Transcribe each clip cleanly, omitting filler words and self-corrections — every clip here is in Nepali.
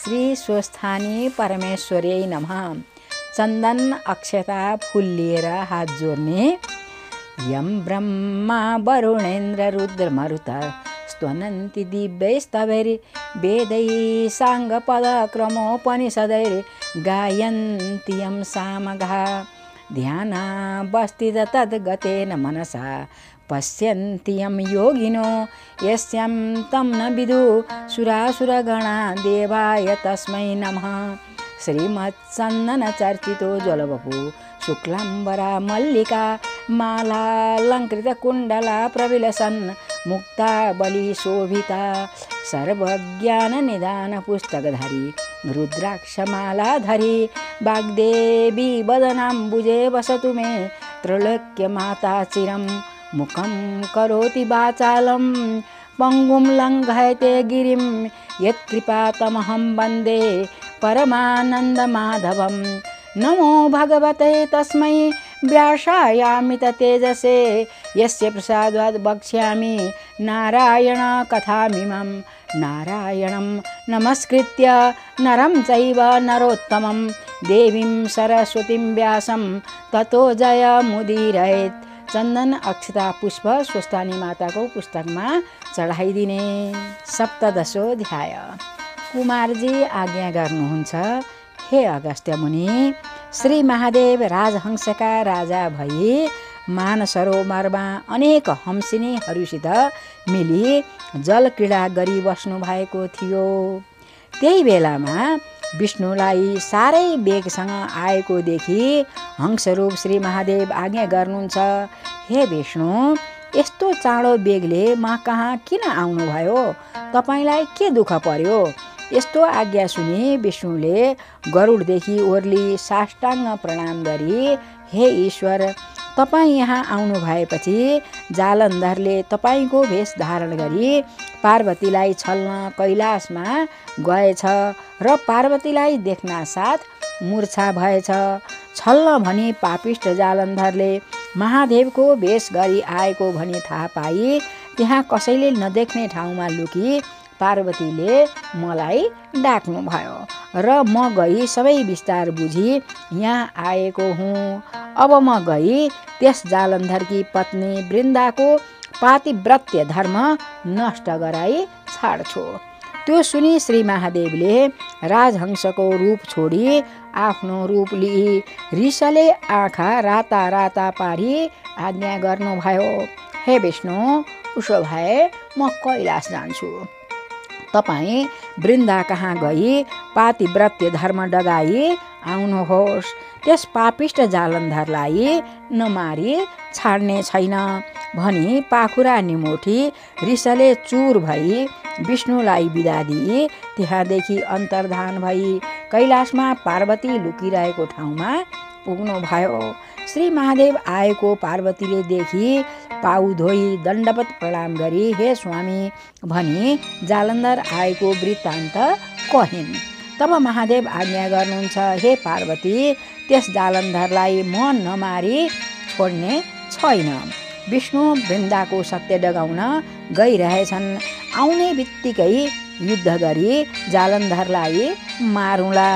श्री स्वस्थानी परमेश्वरी नमः। चन्दन अक्षता फुल लिएर हात जोड्ने। यम ब्रह्मा वरुणेन्द्र रुद्र मरुत स्तवन्ति दिव्यैस्तवैः वेदै साङ्गपद क्रमोपनिषदैः गायन्ति यं सामगाः। ध्यानावस्थित तद्गतेन मनसा पश्यन्ति यं योगिनो यस्यां तं न विदुः सुरासुरगणा देवाय तस्मै नमः। श्रीमत्चन्दनचर्चितो ज्वलवपु शुक्लाम्बरा मल्लिका मालालङ्कृतकुण्डला प्रविलसन् मुक्ता बलिशोभिता सर्वज्ञाननिदान पुस्तकधारी रुद्राक्षमालाधरी वाग्देवी वदनाम्बुजे वसतु मे त्रैलोक्यमाता चिरं। मुखं करोति वाचालं पङ्गुं लङ्घयते गिरिं यत्कृपातमहं वन्दे परमानन्दमाधवं। नमो भगवते तस्मै व्यासायामित तेजसे यस्य प्रसादात् वक्ष्यामि नारायण कथामिमं। नारायणं नमस्कृत्य नरं चैव नरोत्तमं देवीं सरस्वतीं व्यासं ततो जयमुदीरयेत्। चन्दन अक्षता पुष्प स्वस्थानी माताको पुस्तकमा चढाइदिने। सप्तदशोऽध्याय। कुमारजी आज्ञा गर्नुहुन्छ, हे अगस्त्य मुनि, श्री महादेव राजहंसका राजा भई मानसरोवरमा अनेक हंसिनीहरूसित मिली जल क्रीडा गरी बस्नु भएको थियो। त्यही बेलामा विष्णुलाई साह्रै वेगसँग आएको देखि हंसरूप श्री महादेव आज्ञा गर्नुहुन्छ, हे विष्णु, यस्तो चाँडो बेगले म कहाँ किन आउनुभयो? तपाईँलाई के दुःख पर्यो? यस्तो आज्ञा सुनि विष्णुले गरुडदेखि ओर्ली साष्टाङ्ग प्रणाम गरी, हे ईश्वर, तपाईँ यहाँ आउनु भएपछि जालन्धरले तपाईँको भेष धारण गरी पार्वतीलाई छल्न कैलाशमा गएछ र पार्वतीलाई देख्न साथ मूर्छा भएछ। छल्न भनी पापिष्ट जालन्धरले महादेवको भेष गरी आएको भनी थाहा पाई त्यहाँ कसैले नदेख्ने ठाउँमा लुकी पार्वतीले मलाई डाक्नु भयो र म गई सबै विस्तार बुझी यहाँ आएको हुँ। अब म गई त्यस जालन्धरकी पत्नी वृन्दाको पातिव्रत्य धर्म नष्ट गराई छाड्छु। त्यो सुनि श्री महादेवले राजहंसको रूप छोडी आफ्नो रूप लिई रिसले आँखा राता राता पारी आज्ञा गर्नुभयो, हे विष्णु, उसो भए म कैलाश जान्छु। तपाईँ वृन्दा कहाँ गई पातिव्रत्य धर्म डगाई आउनुहोस्। त्यस पापिष्ट जालन्धरलाई नमारी छाड्ने छैन भनी पाखुरा निमोठी रिसले चुर भई विष्णुलाई बिदा दिई त्यहाँदेखि अन्तर्धान भई कैलाशमा पार्वती लुकिरहेको ठाउँमा पुग्नु भयो। श्री महादेव आएको पार्वतीले देखि पाउ धोई दण्डवत प्रणाम गरी, हे स्वामी भनी जालन्धर आएको वृत्तान्त कहिन्। तब महादेव आज्ञा गर्नुहुन्छ, हे पार्वती, त्यस जालन्धरलाई म नमारी छोड्ने छैन। विष्णु वृन्दाको सत्य डगाउन गइरहेछन्। आउने बित्तिकै युद्ध गरी जालन्धरलाई मारौँला।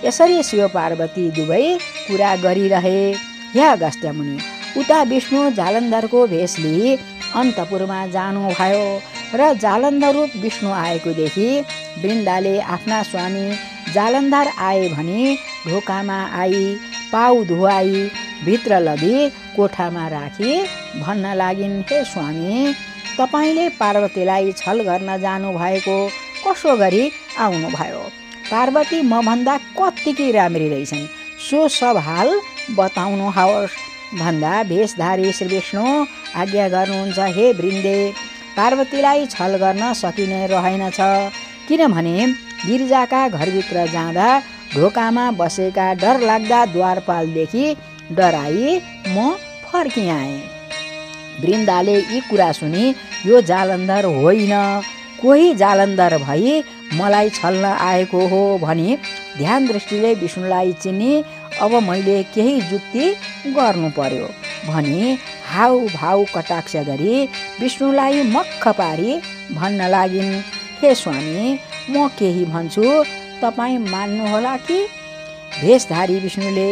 यसरी शिव पार्वती दुवै कुरा गरिरहे। हे अगस्त्य मुनि, उता विष्णु जालन्धरको भेष लिई अन्तपुरमा जानुभयो र जालन्धर रूप विष्णु आएको देखि वृन्दाले आफ्ना स्वामी जालन्धर आए भनी ढोकामा आई पाउ धुवाई भित्र लगी कोठामा राखी भन्न लागिन्, हे स्वामी, तपाईँले पार्वतीलाई छल गर्न जानुभएको कसो गरी आउनुभयो? पार्वती मभन्दा कत्तिकै राम्री रहेछन्, सो सब हाल बताउनुहोस् भन्दा भेषधारी श्री विष्णु आज्ञा गर्नुहुन्छ, हे वृन्दे, पार्वतीलाई छल गर्न सकिने रहेनछ। किनभने गिरिजाका घरभित्र जाँदा ढोकामा बसेका डरलाग्दा द्वारपालदेखि डराई म फर्किआएँ। वृन्दाले यी कुरा सुनि, यो जालन्धर होइन, कोही जालन्धर भई मलाई छल्न आएको हो भनी ध्यान दृष्टिले विष्णुलाई चिनी अब मैले केही जुक्ति गर्नु पर्यो भनी हाउ भाउ कटाक्ष गरी विष्णुलाई मक्ख पारी भन्न लागिन्, हे स्वामी, म केही भन्छु तपाईँ मान्नुहोला कि? भेषधारी विष्णुले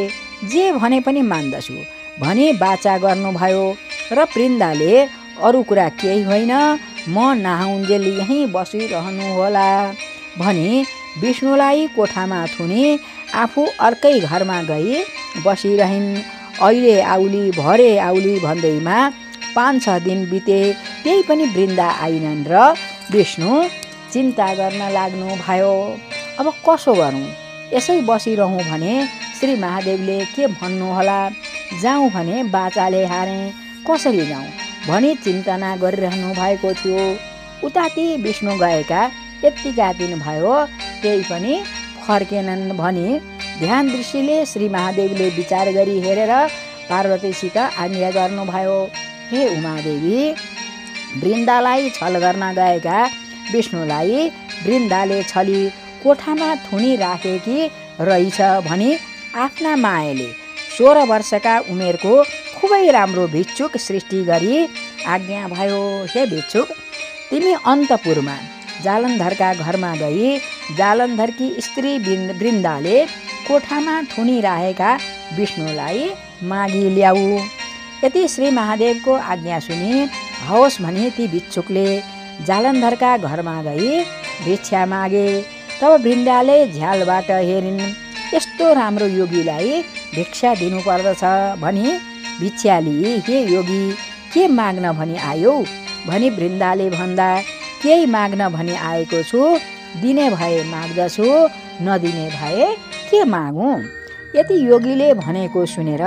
जे भने पनि मान्दछु भने वाचा गर्नुभयो र वृन्दाले अरू कुरा केही होइन, म नहाउन्जेल यहीँ बसिरहनुहोला भनी विष्णुलाई कोठामा थुनी आफू अर्कै घरमा गई बसिरहन्। अहिले आउली भरे आउली भन्दैमा 5-6 दिन बिते, त्यही पनि वृन्दा आइनन् र विष्णु चिन्ता गर्न लाग्नु भयो। अब कसो गरौँ? यसै बसिरहँ भने श्री महादेवले के भन्नुहोला? जाउँ भने बाचाले हारे, कसरी जाउँ भनी चिन्तना गरिरहनु भएको थियो। उताति विष्णु गएका यत्तिका दिन भयो, त्यही पनि फर्केनन् भनी ध्यान दृष्टिले श्री महादेवले विचार गरी हेरेर पार्वतीसित आज्ञा गर्नुभयो। हे उमादेवी, वृन्दालाई छल गर्न गएका विष्णुलाई वृन्दाले छली कोठामा थुनी राखेकी रहेछ भनी आफ्ना मायाले 16 वर्षका उमेरको खुबै राम्रो भिक्षुक सृष्टि गरी आज्ञा भयो। हे भिक्षुक, तिमी अन्तपुरमा जालन्धरका घरमा गई जालन्धरकी स्त्री वृन्दाले कोठामा थुनी राखेका विष्णुलाई मागी ल्याऊ। यति श्री महादेवको आज्ञा सुनि हवस् भनी ती भिक्षुकले जालन्धरका घरमा गई भिक्षा मागे। तब वृन्दाले झ्यालबाट हेरिन्, यस्तो राम्रो योगीलाई भिक्षा दिनुपर्दछ भनी भिक्षा लिई, हे योगी, के माग्न भनी आयौ भनी वृन्दाले भन्दा, केही माग्न भनी आएको छु, दिने भए माग्दछु, नदिने भए के मागौँ? यति योगीले भनेको सुनेर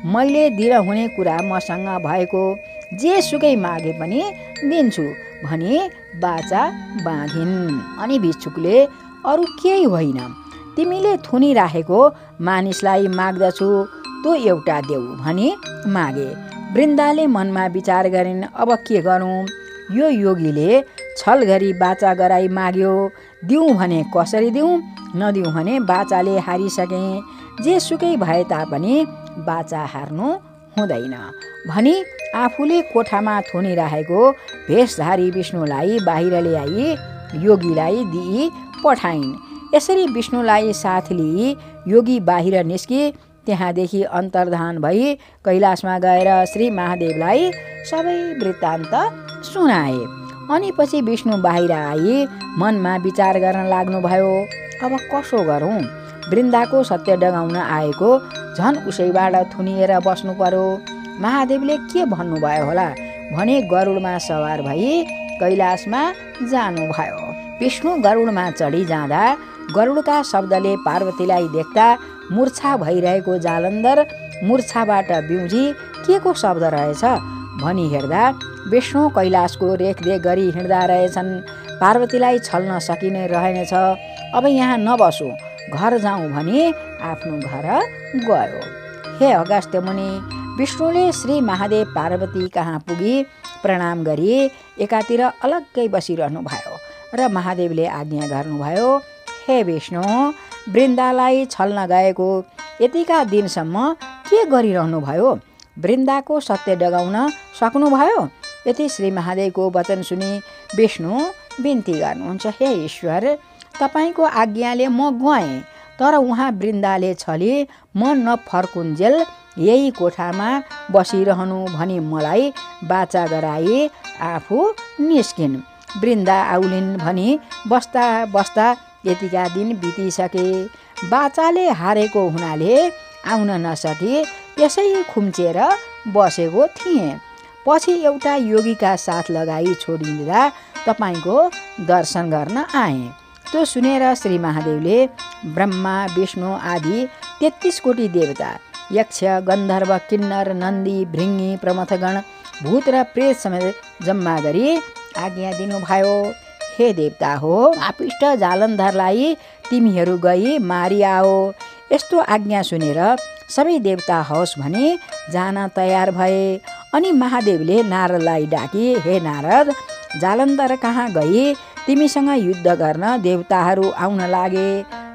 मैले दिरहुने कुरा मसँग भएको जे सुकै मागे पनि दिन्छु भनी बाचा बाँधिन्। अनि भिक्षुकले अरू केही होइन, तिमीले थुनी राखेको मानिसलाई माग्दछु, तँ एउटा देऊ भनी मागे। वृन्दाले मनमा विचार गरिन्, अब के गरौँ? यो योगीले छल गरी बाचा गराई माग्यो, दिउँ भने कसरी दिउँ, नदिउँ भने बाचाले हारिसके, जे सुकै भए तापनि बाचा हार्नु हुँदैन भनी आफूले कोठामा थुनी राखेको भेषधारी विष्णुलाई बाहिर ल्याई योगीलाई दिई पठाइन्। यसरी विष्णुलाई साथ लिई योगी बाहिर निस्की त्यहाँदेखि अन्तर्धान भई कैलाशमा गएर श्री महादेवलाई सबै वृत्तान्त सुनाए। अनि पछि विष्णु बाहिर आई मनमा विचार गर्न लाग्नुभयो, अब कसो गरौँ? वृन्दाको सत्य डगाउन आएको झन् उसैबाट थुनिएर बस्नु पर्यो। महादेवले के भन्नुभयो होला भने गरुडमा सवार भई कैलाशमा जानुभयो। विष्णु गरुडमा चढी जाँदा गरुडका शब्दले पार्वतीलाई देख्दा मूर्छा भइरहेको जालन्धर मूर्छाबाट बिउजी के को शब्द रहेछ भनी हेर्दा विष्णु कैलाशको रेखदेख गरी हिँड्दा रहेछन्। पार्वतीलाई छल्न सकिने रहेनछ। अब यहाँ नबसो, घर जाउँ भनी आफ्नो घर गयो। हे अगस्त्य मुनि, विष्णुले श्री महादेव पार्वती कहाँ पुगी प्रणाम गरी एकातिर अलग्गै बसिरहनु भयो र महादेवले आज्ञा गर्नुभयो, हे विष्णु, वृन्दालाई छल्न गएको यतिका दिनसम्म के गरिरहनु भयो? वृन्दाको सत्य डगाउन सक्नुभयो? यति श्री महादेवको वचन सुनि विष्णु बिन्ती गर्नुहुन्छ, हे ईश्वर, तपाईँको आज्ञाले म गएँ, तर उहाँ वृन्दाले छली म नफर्कुन्जेल यही कोठामा बसिरहनु भनी मलाई बाचा गराई आफू निस्किन्। वृन्दा आउलिन् भनी बस्दा बस्दा यतिका दिन बितिसके। बाचाले हारेको हुनाले आउन नसकी त्यसै खुम्चेर बसेको थिएँ। पछि एउटा योगीका साथ लगाई छोडिदिँदा तपाईँको दर्शन गर्न आएँ। त्यो सुनेर श्री महादेवले ब्रह्मा विष्णु आदि 33 कोटी देवता, यक्ष गन्धर्व किन्नर नन्दी भृङ्गी प्रमथगण भूत र प्रेत समेत जम्मा गरी आज्ञा दिनुभयो, हे देवता हो, पापिष्ट जालन्धरलाई तिमीहरू गई मारिआओ। यस्तो आज्ञा सुनेर सबै देवता हवस् भने जान तयार भए। अनि महादेवले नारदलाई डाकी, हे नारद, जालन्धर कहाँ गई तिमीसँग युद्ध गर्न देवताहरू आउन लागे,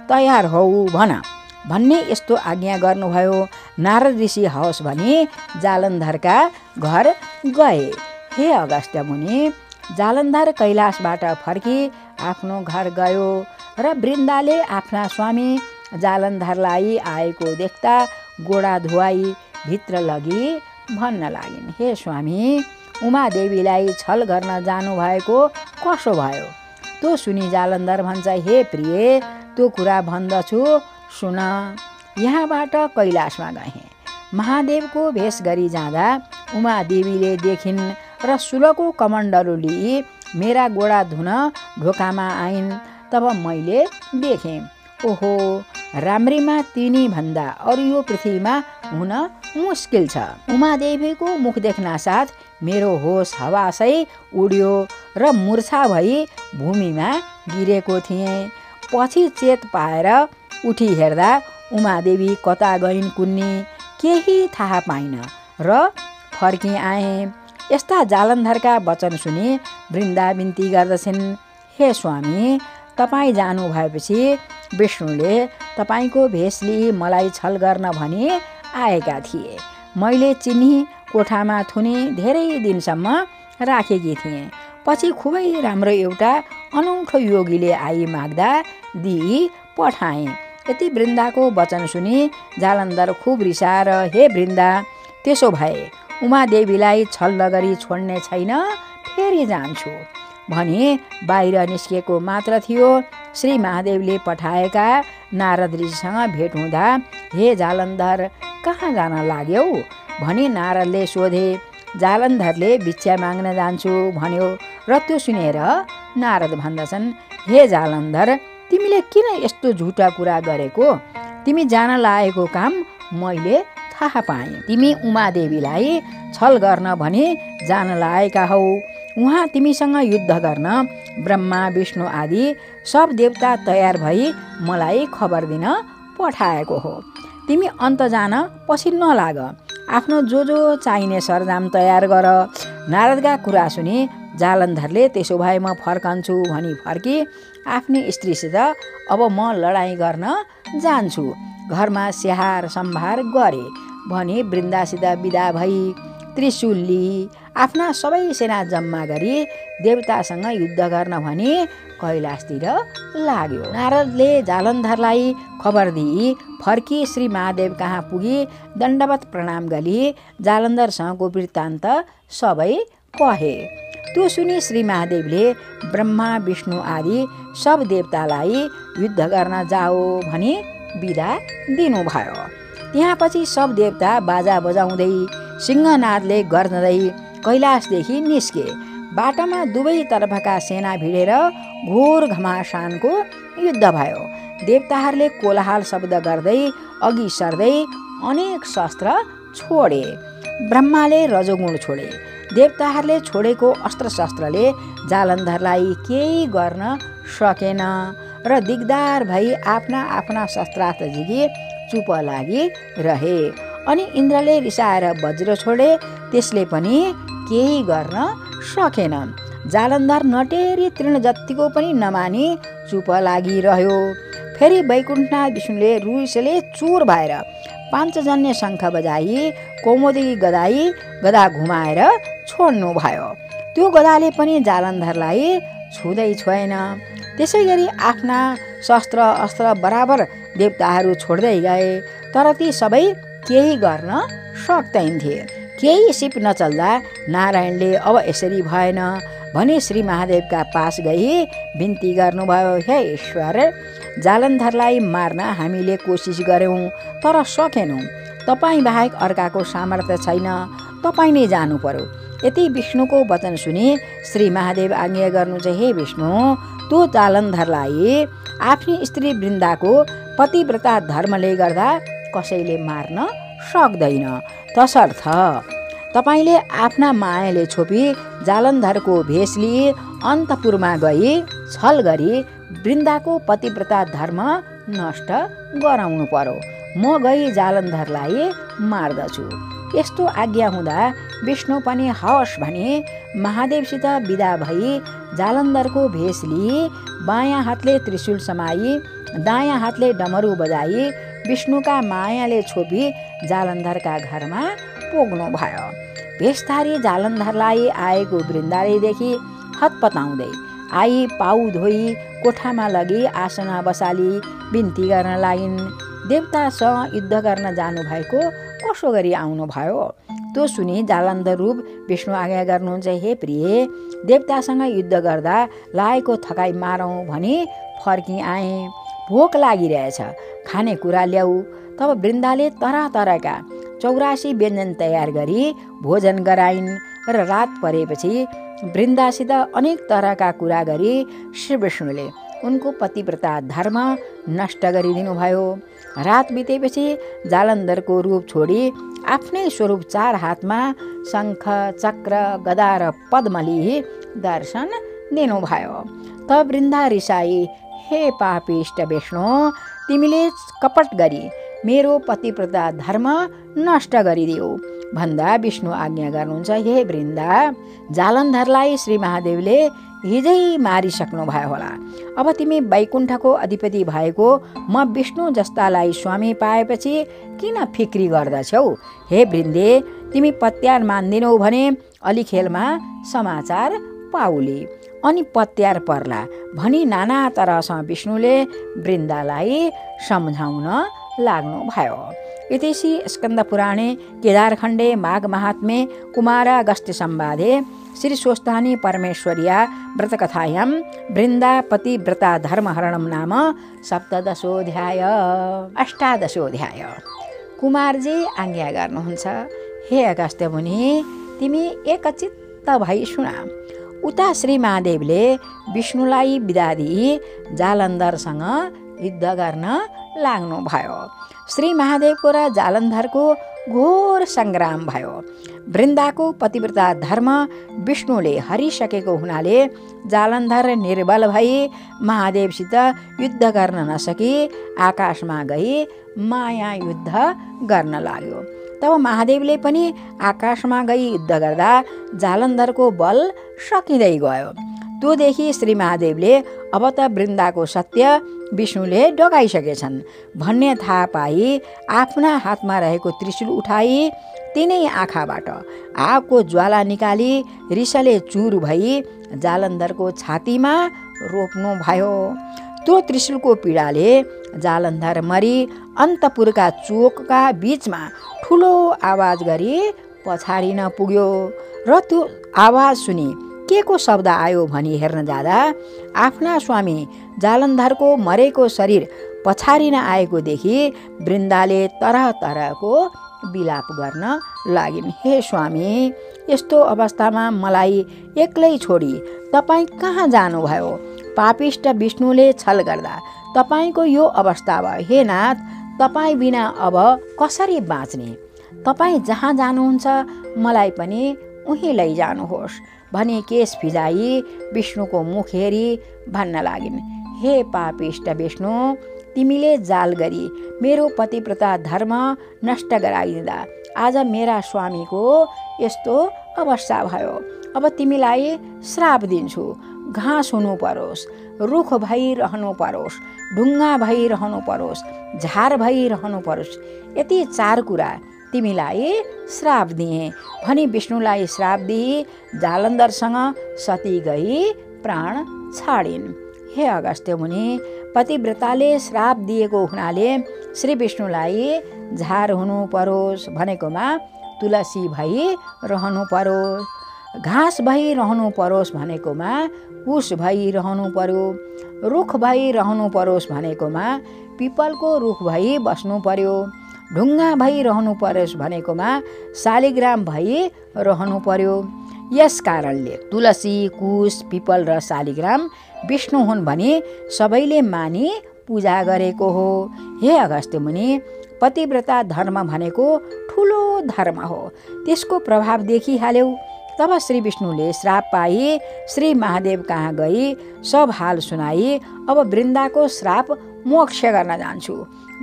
तयार हौ भन भन्ने यस्तो आज्ञा गर्नुभयो। नारद ऋषि हवस् भने जालन्धरका घर गए। हे अगस्त्य मुनि, जालन्धर कैलाशबाट फर्की आफ्नो घर गयो र वृन्दाले आफ्ना स्वामी जालन्धरलाई आएको देख्दा गोडा धुवाई भित्र लगी भन्न लागिन्, हे स्वामी, उमादेवीलाई छल गर्न जानुभएको कसो भयो? त्यो सुनि जालन्धर भन्छ, हे प्रिय, त्यो कुरा भन्दछु सुन। यहाँबाट कैलाशमा गएँ। महादेवको भेष गरी जाँदा उमादेवीले देखिन् र सुलको कमण्डलु लिई मेरा गोडा धुन ढोकामा आइन्। तब मैले देखेँ, ओहो, राम्रीमा तिनी भन्दा अरू यो पृथ्वीमा हुन मुस्किल छ। उमादेवीको मुख देख्न साथ मेरो होस हवासै उड्यो र मूर्छा भई भूमिमा गिरेको थिएँ। पछि चेत पाएर उठी हेर्दा उमादेवी कता गइन् कुन्नी केही थाहा पाइन र फर्की आएँ। यस्ता जालन्धरका वचन सुनि वृन्दा बिन्ती गर्दछिन्, हे स्वामी, तपाईँ जानु भएपछि विष्णुले तपाईँको भेष लिई मलाई छल गर्न भनी आएका थिए। मैले चिनी कोठामा थुनी धेरै दिनसम्म राखेकी थिएँ। पछि खुबै राम्रो एउटा अनौठो योगीले आई माग्दा दिई पठाएँ। यति वृन्दाको वचन सुनि जालन्धर खुब रिसाएर, हे वृन्दा, त्यसो भए उमादेवीलाई छल नगरी छोड्ने छैन, फेरि जान्छु भनी बाहिर निस्केको मात्र थियो। श्री महादेवले पठाएका नारद ऋषिसँग भेट हुँदा, हे जालन्धर, कहाँ जान लाग्यौ भनी नारदले सोधे। जालन्धरले भिक्षा माग्न जान्छु भन्यो र त्यो सुनेर नारद भन्दछन्, हे जालन्धर, तिमीले किन यस्तो झुटा कुरा गरेको? तिमी जान लागेको काम मैले थाहा पाएँ। तिमी उमादेवीलाई छल गर्न भनी जान लागेका हौ। उहाँ तिमीसँग युद्ध गर्न ब्रह्मा विष्णु आदि सब देवता तयार भई मलाई खबर दिन पठाएको हो। तिमी अन्त जान पछि नलाग, आफ्नो जो चाहिने सरजाम तयार गर। नारदका कुरा सुनि जालन्धरले त्यसो भए म फर्कन्छु भनी फर्की आफ्नी स्त्रीसित अब म लडाईँ गर्न जान्छु, घरमा स्याहार सम्भार गरे भनी वृन्दासित बिदा भई त्रिशूल लिई आफ्ना सबै सेना जम्मा गरी देवतासँग युद्ध गर्न भनी कैलाशतिर लाग्यो। नारदले जालन्धरलाई खबर दिई फर्की श्री महादेव कहाँ पुगी दण्डवत प्रणाम गरी जालन्धरसँगको वृत्तान्त सबै कहे। त्यो सुनि श्री महादेवले ब्रह्मा विष्णु आदि सब देवतालाई युद्ध गर्न जाओ भनी बिदा दिनुभयो। त्यहाँपछि सब देवता बाजा बजाउँदै सिंहनादले गर्दै कैलाशदेखि निस्के। बाटोमा दुवै तर्फका सेना भिडेर घोर घमासानको युद्ध भयो। देवताहरूले कोलाहल शब्द गर्दै अघि सर्दै अनेक शस्त्र छोडे। ब्रह्माले रजोगुण छोडे। देवताहरूले छोडेको अस्त्र शस्त्रले जालन्धरलाई केही गर्न सकेन र दिगदार भई आफ्ना आफ्ना शस्त्रास्त्र झिकी चुप लागि रहे। अनि इन्द्रले रिसाएर वज्र छोडे, त्यसले पनि केही गर्न सकेन। जालन्धर नटेरी तृण जत्तिको पनि नमानी चुप लागिरह्यो। फेरि वैकुण्ठनाथ विष्णुले रुसले चोर भएर पाञ्चजन्य शङ्ख बजाई कौमुदी गदा घुमाएर छोड्नु भयो। त्यो गदाले पनि जालन्धरलाई छुँदै छोएन। त्यसै गरी आफ्ना शस्त्र अस्त्र बराबर देवताहरू छोड्दै गए, तर ती सबै केही गर्न सक्दैनथे। केही सिप नचल्दा नारायणले अब यसरी भएन भनी श्री महादेवका पास गई बिन्ती गर्नुभयो, हे ईश्वर, जालन्धरलाई मार्न हामीले कोसिस गर्यौँ तर सकेनौँ। तपाईँ बाहेक अर्काको सामर्थ्य छैन, तपाईँ नै जानु पर्यो। यति विष्णुको वचन सुनि श्री महादेव आज्ञा गर्नु चाहिँ, हे विष्णु, त्यो जालन्धरलाई आफ्नी स्त्री वृन्दाको पतिव्रता धर्मले गर्दा कसैले मार्न सक्दैन। तसर्थ तपाईँले आफ्ना मायाले छोपी जालन्धरको भेष लिई अन्तपुरमा गई छल गरी वृन्दाको पतिव्रता धर्म नष्ट गराउनु पर्यो। म गई जालन्धरलाई मार्दछु। यस्तो आज्ञा हुँदा विष्णु पनि हवस् भनी महादेवसित बिदा भई जालन्धरको भेष लिई बायाँ हातले त्रिशूल समाई दायाँ हातले डमरू बजाई विष्णुका मायाले छोपी जालन्धरका घरमा पुग्नु भयो। भेषधारी जालन्धरलाई आएको वृन्दाले देखि हतपताउँदै आई पाउ धोई कोठामा लगी आसना बसाली बिन्ती गर्न लागिन्। देवतासँग युद्ध गर्न जानुभएको कसो गरी आउनुभयो? त्यो सुनि जालन्धर रूप विष्णु आज्ञा गर्नुहुन्छ, हे प्रिय, देवतासँग युद्ध गर्दा लागेको थकाइ मारौँ भनी फर्की आएँ। भोक लागिरहेछ, खानेकुरा ल्याऊ। तब वृन्दाले तरह तरहका 84 व्यञ्जन तयार गरी भोजन गराइन् र रात परेपछि वृन्दासित अनेक तरहका कुरा गरी श्री विष्णुले उनको पतिव्रता धर्म नष्ट गरिदिनुभयो। रात बितेपछि जालन्धरको रूप छोडी आफ्नै स्वरूप 4 हातमा शङ्ख चक्र गदा र पद्म लिई दर्शन दिनुभयो। तब वृन्दा रिसाई, हे पापिष्ट विष्णु, तिमीले कपट गरी मेरो पतिव्रता धर्म नष्ट गरिदियो भन्दा विष्णु आज्ञा गर्नुहुन्छ, हे वृन्दा, जालन्धरलाई श्री महादेवले हिजै मारिसक्नु भयो होला। अब तिमी वैकुण्ठको अधिपति भएको म विष्णु जस्तालाई स्वामी पाएपछि किन फिक्री गर्दछौ? हे वृन्दे, तिमी पत्यार मान्दिनौ भने अलि खेलमा समाचार पाउली अनि पत्यार पर्ला भनी नाना तरहसँग विष्णुले वृन्दालाई सम्झाउन लाग्नु भयो। इतिश्री स्कन्द पुराणे केदारखण्डे माघ महात्म्ये कुमारागस्त्य संवादे श्री स्वस्थानी परमेश्वर्या व्रतकथायां वृन्दापति व्रता धर्महरणं नाम 17 अष्टादशोऽध्याय। कुमारजी आज्ञा गर्नुहुन्छ, हे अगस्त्य मुनि, तिमी एकचित्त भई सुना। उता श्री महादेवले विष्णुलाई बिदा दिई जालन्धरसँग युद्ध गर्न लाग्नु भयो। श्री महादेवको र जालन्धरको घोर सङ्ग्राम भयो। वृन्दाको पतिव्रता धर्म विष्णुले हरिसकेको हुनाले जालन्धर निर्बल भई महादेवसित युद्ध गर्न नसकी आकाशमा गई माया युद्ध गर्न लाग्यो। तब महादेवले पनि आकाशमा गई युद्ध गर्दा जालन्धरको बल सकिँदै गयो। त्योदेखि श्री महादेवले अब त वृन्दाको सत्य विष्णुले डगाइसकेछन् भन्ने थाहा पाई आफ्ना हातमा रहेको त्रिशूल उठाई तिनै आँखाबाट आगको ज्वाला निकाली रिसले चुर भई जालन्धरको छातीमा रोप्नु भयो। त्यो त्रिशूलको पीडाले जालन्धर मरी अन्तपुरका चोकका बीचमा ठुलो आवाज गरी पछाडिन पुग्यो र त्यो आवाज सुनि के को शब्द आयो भनी हेर्न जाँदा आफ्ना स्वामी जालन्धरको मरेको शरीर पछाडिन आएको देखि वृन्दाले तरह तरहको विलाप गर्न लागिन्। हे स्वामी, यस्तो अवस्थामा मलाई एक्लै छोडी तपाईँ कहाँ जानुभयो? पापिष्ट विष्णुले छल गर्दा तपाईँको यो अवस्था भयो। हे नाथ, तपाईँ बिना अब कसरी बाँच्ने? तपाईँ जहाँ जानुहुन्छ मलाई पनि उहीँ लैजानुहोस् भनी केश फिजाई विष्णुको मुख हेरी भन्न लागिन्, हे पापिष्ट विष्णु, तिमीले जाल गरी मेरो पतिव्रता धर्म नष्ट गराइदिँदा आज मेरा स्वामीको यस्तो अवस्था भयो। अब तिमीलाई श्राप दिन्छु। घाँस हुनु परोस्, रुख भई रहनु परोस्, ढुङ्गा भई रहनु परोस्, झार भई रहनु परोस्, यति 4 कुरा तिमीलाई श्राप दिए भनी विष्णुलाई श्राप दिई जालन्धरसँग सती गई प्राण छाडिन्। हे अगस्त्य मुनि, पतिव्रताले श्राप दिएको हुनाले श्री विष्णुलाई झार हुनु परोस् भनेकोमा तुलसी भई रहनु परोस्, घाँस भई रहनु परोस् भनेकोमा कुश भई रहनु पर्यो, रुख भई रहनु परोस् भनेकोमा पिपलको रुख भई बस्नु पर्यो, ढुङ्गा भई रहनु परोस् भनेकोमा शालिग्राम भई रहनु पर्यो। यस कारणले तुलसी, कुश, पिपल र शालिग्राम विष्णु हुन् भनी सबैले मानी पूजा गरेको हो। हे अगस्त्य मुनि, पतिव्रता धर्म भनेको ठुलो धर्म हो, त्यसको प्रभाव देखिहाल्यौ। तब श्री विष्णुले श्राप पाई श्री महादेव कहाँ गई सब हाल सुनाई अब वृन्दाको श्राप मोक्ष गर्न जान्छु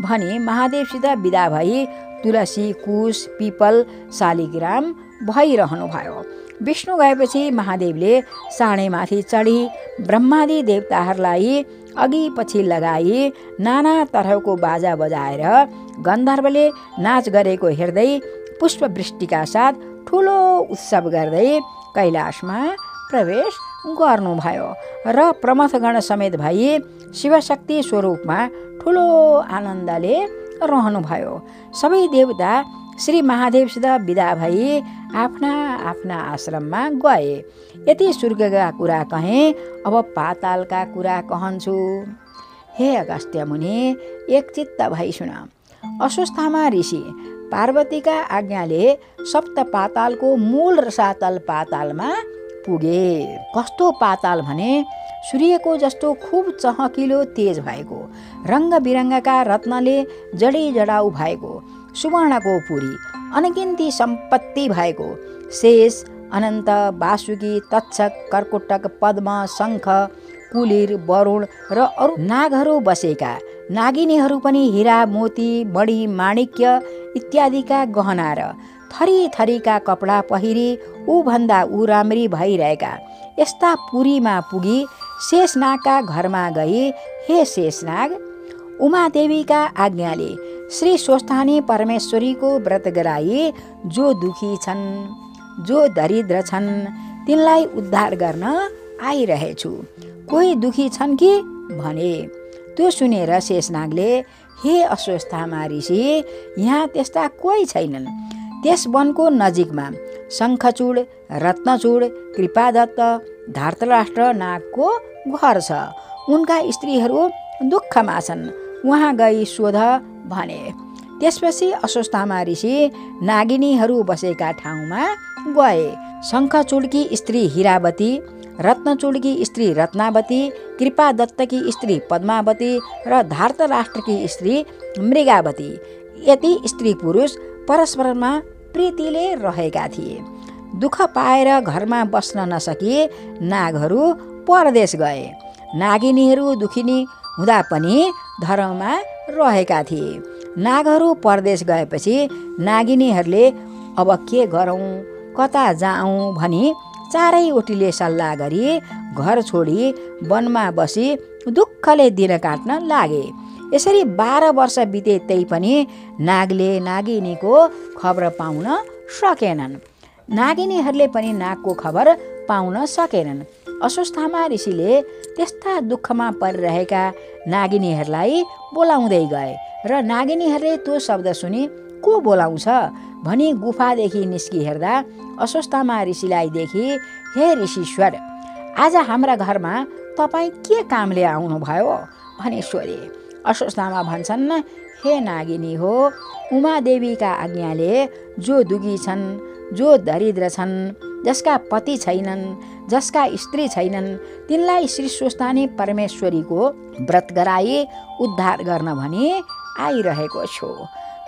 भनी महादेवसित विदा भई तुलसी, कुश, पिपल, शालिग्राम भइरहनु भयो। विष्णु गएपछि महादेवले साँढेमाथि चढी ब्रह्मादि देवताहरूलाई अघि पछि लगाई नाना तरहको बाजा बजाएर गन्धर्वले नाच गरेको हेर्दै पुष्पवृष्टिका साथ ठुलो उत्सव गर्दै कैलाशमा प्रवेश गर्नुभयो र प्रमथगण समेत भई शिवशक्ति स्वरूपमा ठुलो आनन्दले रहनुभयो। सबै देवता श्री महादेवसित विदा भई आफ्ना आफ्ना आश्रममा गए। यति स्वर्गका कुरा कहेँ, अब पातालका कुरा कहन्छु। हे अगस्त्य मुनि, एकचित्त भई सुन। अश्वत्थामा ऋषि पार्वतीका आज्ञाले सप्त पातालको मूल रसातल पातालमा पुगे। कस्तो पाताल भने सूर्यको जस्तो खूब चहकिलो तेज भएको, रङ्ग बिरङ्गका रत्नले जडी जडाउ भएको, सुवर्णको पुरी, अनगिन्ती सम्पत्ति भएको, शेष, अनन्त, वासुकी, तक्षक, कर्कोटक, पद्म, शङ्ख, कुलिर, वरुण र अरू नागहरू बसेका, नागिनीहरू पनि हीरा, मोती, मणि, माणिक्य इत्यादिका गहना र थरी थरीका कपडा पहिरी ऊभन्दा ऊ राम्री भइरहेका यस्ता पुरीमा पुगी शेषनागका घरमा गई। हे शेषनाग, उमादेवीका आज्ञाले श्री स्वस्थानी परमेश्वरीको व्रत गराई जो दुखी छन्, जो दरिद्र छन्, तिनलाई उद्धार गर्न आइरहेछु। कोही दुखी छन् कि भने। त्यो सुनेर शेषनागले, हे अश्वत्थामा ऋषि, यहाँ त्यस्ता कोही छैनन्। त्यस वनको नजिकमा शङ्खचूड, रत्नचूड, कृपादत्त, धृतराष्ट्र नागको घर छ। उनका स्त्रीहरू दुःखमा छन्, उहाँ गई सोध भने। त्यसपछि अश्वत्थामा ऋषि नागिनीहरू बसेका ठाउँमा गए। शङ्खचूडकी स्त्री हिरावती, रत्नचूडकी स्त्री रत्नावती, कृपादत्तकी स्त्री पद्मावती र धृतराष्ट्रकी स्त्री मृगावती, यति स्त्री पुरुष परस्परमा प्रीतिले रहेका थिए। दुःख पाएर घरमा बस्न नसकी नागहरू परदेश गए। नागिनीहरू दुखिनी हुँदा पनि धर्ममा रहेका थिए। नागहरू परदेश गएपछि नागिनीहरूले अब के गरौँ, कता जाऊँ भनी चारैवटीले सल्लाह गरी घर छोडी वनमा बसी दुःखले दिन काट्न लागे। यसरी 12 वर्ष बिते, त्यही पनि नागले नागिनीको खबर पाउन सकेनन्। नागिनीहरूले पनि नागको खबर पाउन सकेनन्। अश्वत्थामा ऋषिले त्यस्ता दुःखमा परिरहेका नागिनीहरूलाई बोलाउँदै गए र नागिनीहरूले त्यो शब्द सुनि को बोलाउँछ भनी गुफादेखि निस्की हेर्दा अश्वत्थामा ऋषिलाई देखि, हे ऋषीश्वर, आज हाम्रा घरमा तपाईँ के कामले आउनुभयो भनी सोधे। अश्वत्थामा भन्छन्, हे नागिनी हो, उमादेवीका आज्ञाले जो दुखी छन्, जो दरिद्र छन्, जसका पति छैनन्, जसका स्त्री छैनन्, तिनलाई श्री स्वस्थानी परमेश्वरीको व्रत गराई उद्धार गर्न भनी आइरहेको छु।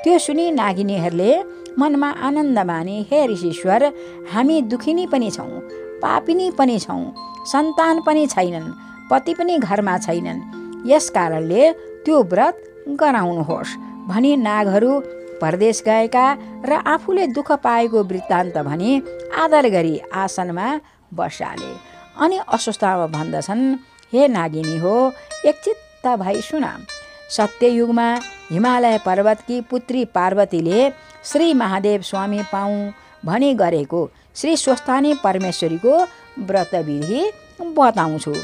त्यो सुनि नागिनीहरूले मनमा आनन्द माने, हे ऋषीश्वर, हामी दुखिनी पनि छौँ, पापिनी पनि छौँ, सन्तान पनि छैनन्, पति पनि घरमा छैनन्, यस कारणले त्यो व्रत गराउनुहोस् भनी नागहरू परदेश गएका र आफूले दुःख पाएको वृत्तान्त भनी आदर गरी आसनमा बसाले। अनि अश्वत्थामा भन्दछन्, हे नागिनी हो, एकचित्त भई सुन। सत्ययुगमा हिमालय पर्वतकी पुत्री पार्वतीले श्री महादेव स्वामी पाऊँ भनी गरेको श्री स्वस्थानी परमेश्वरीको व्रतविधि बताउँछु।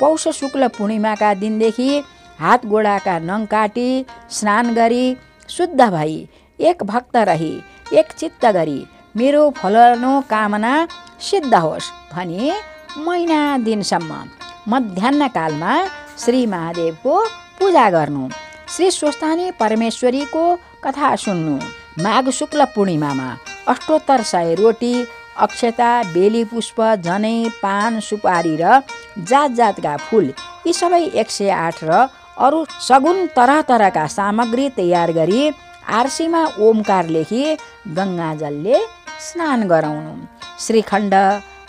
पौष शुक्ल पूर्णिमाका दिनदेखि हात गोडाका नङ काटी स्नान गरी शुद्ध भई एक भक्त रही एक चित्त गरी मेरो फलानु कामना सिद्ध होस् भनी महिना दिनसम्म मध्याह्न कालमा श्री महादेवको पूजा गर्नु, श्री स्वस्थानी परमेश्वरीको कथा सुन्नु। माघ शुक्ल पूर्णिमामा अष्टोत्तर 100 रोटी, अक्षता, बेली पुष्प, जनै, पान, सुपारी र जात जातका फुल यी सबै 108 र अरू सगुन तरह तरहका सामग्री तयार गरी आरसीमा ओमकार लेखी गङ्गाजलले स्नान गराउनु। श्रीखण्ड,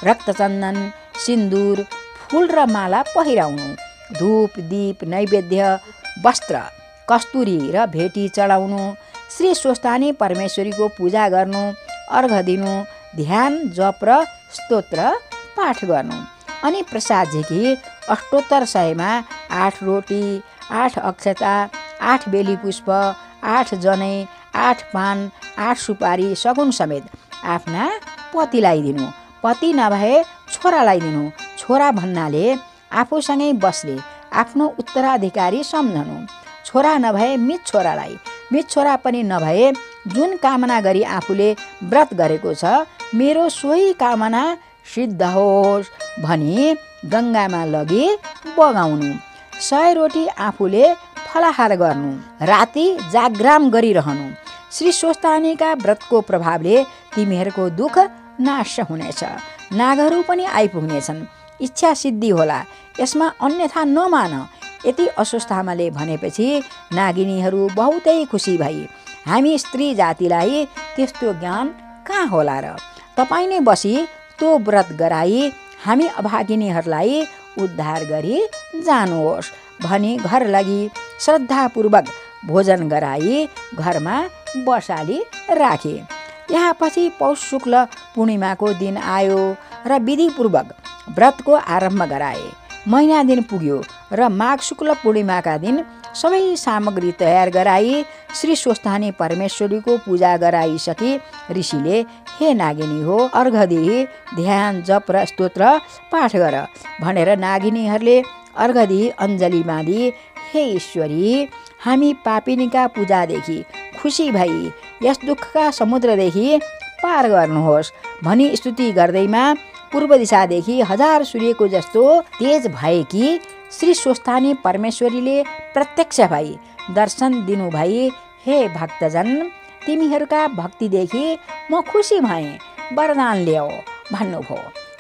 रक्तचन्दन, सिन्दुर, फुल र माला पहिराउनु। धूप, दीप, नैवेद्य, वस्त्र, कस्तुरी र भेटी चढाउनु। श्री स्वस्थानी परमेश्वरीको पूजा गर्नु, अर्घ दिनु, ध्यान, जप र स्तोत्र पाठ गर्नु। अनि प्रसाद झिकी अष्टोत्तर 100मा 8 रोटी, 8 अक्षता, 8 बेली पुष्प, 8 जनै, 8 पान, 8 सुपारी सगुन समेत आफ्ना पतिलाई दिनु। पति नभए छोरालाई दिनु, छोरा भन्नाले आफूसँगै बस्ने आफ्नो उत्तराधिकारी सम्झनु। छोरा नभए मित छोरालाई, मित छोरा पनि नभए जुन कामना गरी आफूले व्रत गरेको छ मेरो सोही कामना सिद्ध होस् भनी गङ्गामा लगी बगाउनु। 100 रोटी आफूले फलाहार गर्नु, राति जागराम गरिरहनु। श्री स्वस्थानीका व्रतको प्रभावले तिमीहरूको दुःख नाश हुनेछ, नागहरू पनि आइपुग्नेछन्, इच्छा सिद्धि होला, यसमा अन्यथा नमान। यति अस्वस्थामाले भनेपछि नागिनीहरू बहुतै खुसी भई हामी स्त्री जातिलाई त्यस्तो ज्ञान कहाँ होला र, तपाईँ नै बसी त्यो व्रत गराई हामी अभागिनीहरूलाई उद्धार गरी जानुहोस् भनी घर लगी श्रद्धापूर्वक भोजन गराई घरमा बसाली राखे। यहाँ पछि पौष शुक्ल पूर्णिमाको दिन आयो र विधिपूर्वक व्रतको आरम्भ गराए। महिना दिन पुग्यो र माघ शुक्ल पूर्णिमाका दिन सबै सामग्री तयार गराई श्री स्वस्थानी परमेश्वरीको पूजा गराइसकी ऋषिले हे नागिनी हो अर्घ दिई ध्यान जप र स्तोत्र पाठ गर भनेर नागिनीहरूले अर्घ दिई अञ्जली बाँधी हे ईश्वरी हामी पापिनीका पूजादेखि खुसी भई यस दुःखका समुद्रदेखि पार गर्नुहोस् भनी स्तुति गर्दैमा पूर्व दिशादेखि 1000 सूर्यको जस्तो तेज भएकी श्री स्वस्थानी परमेश्वरीले प्रत्यक्ष भई दर्शन दिनु भई हे भक्तजन तिमीहरूका भक्तिदेखि म खुसी भएँ, वरदान ल्याऊ भन्नुभयो।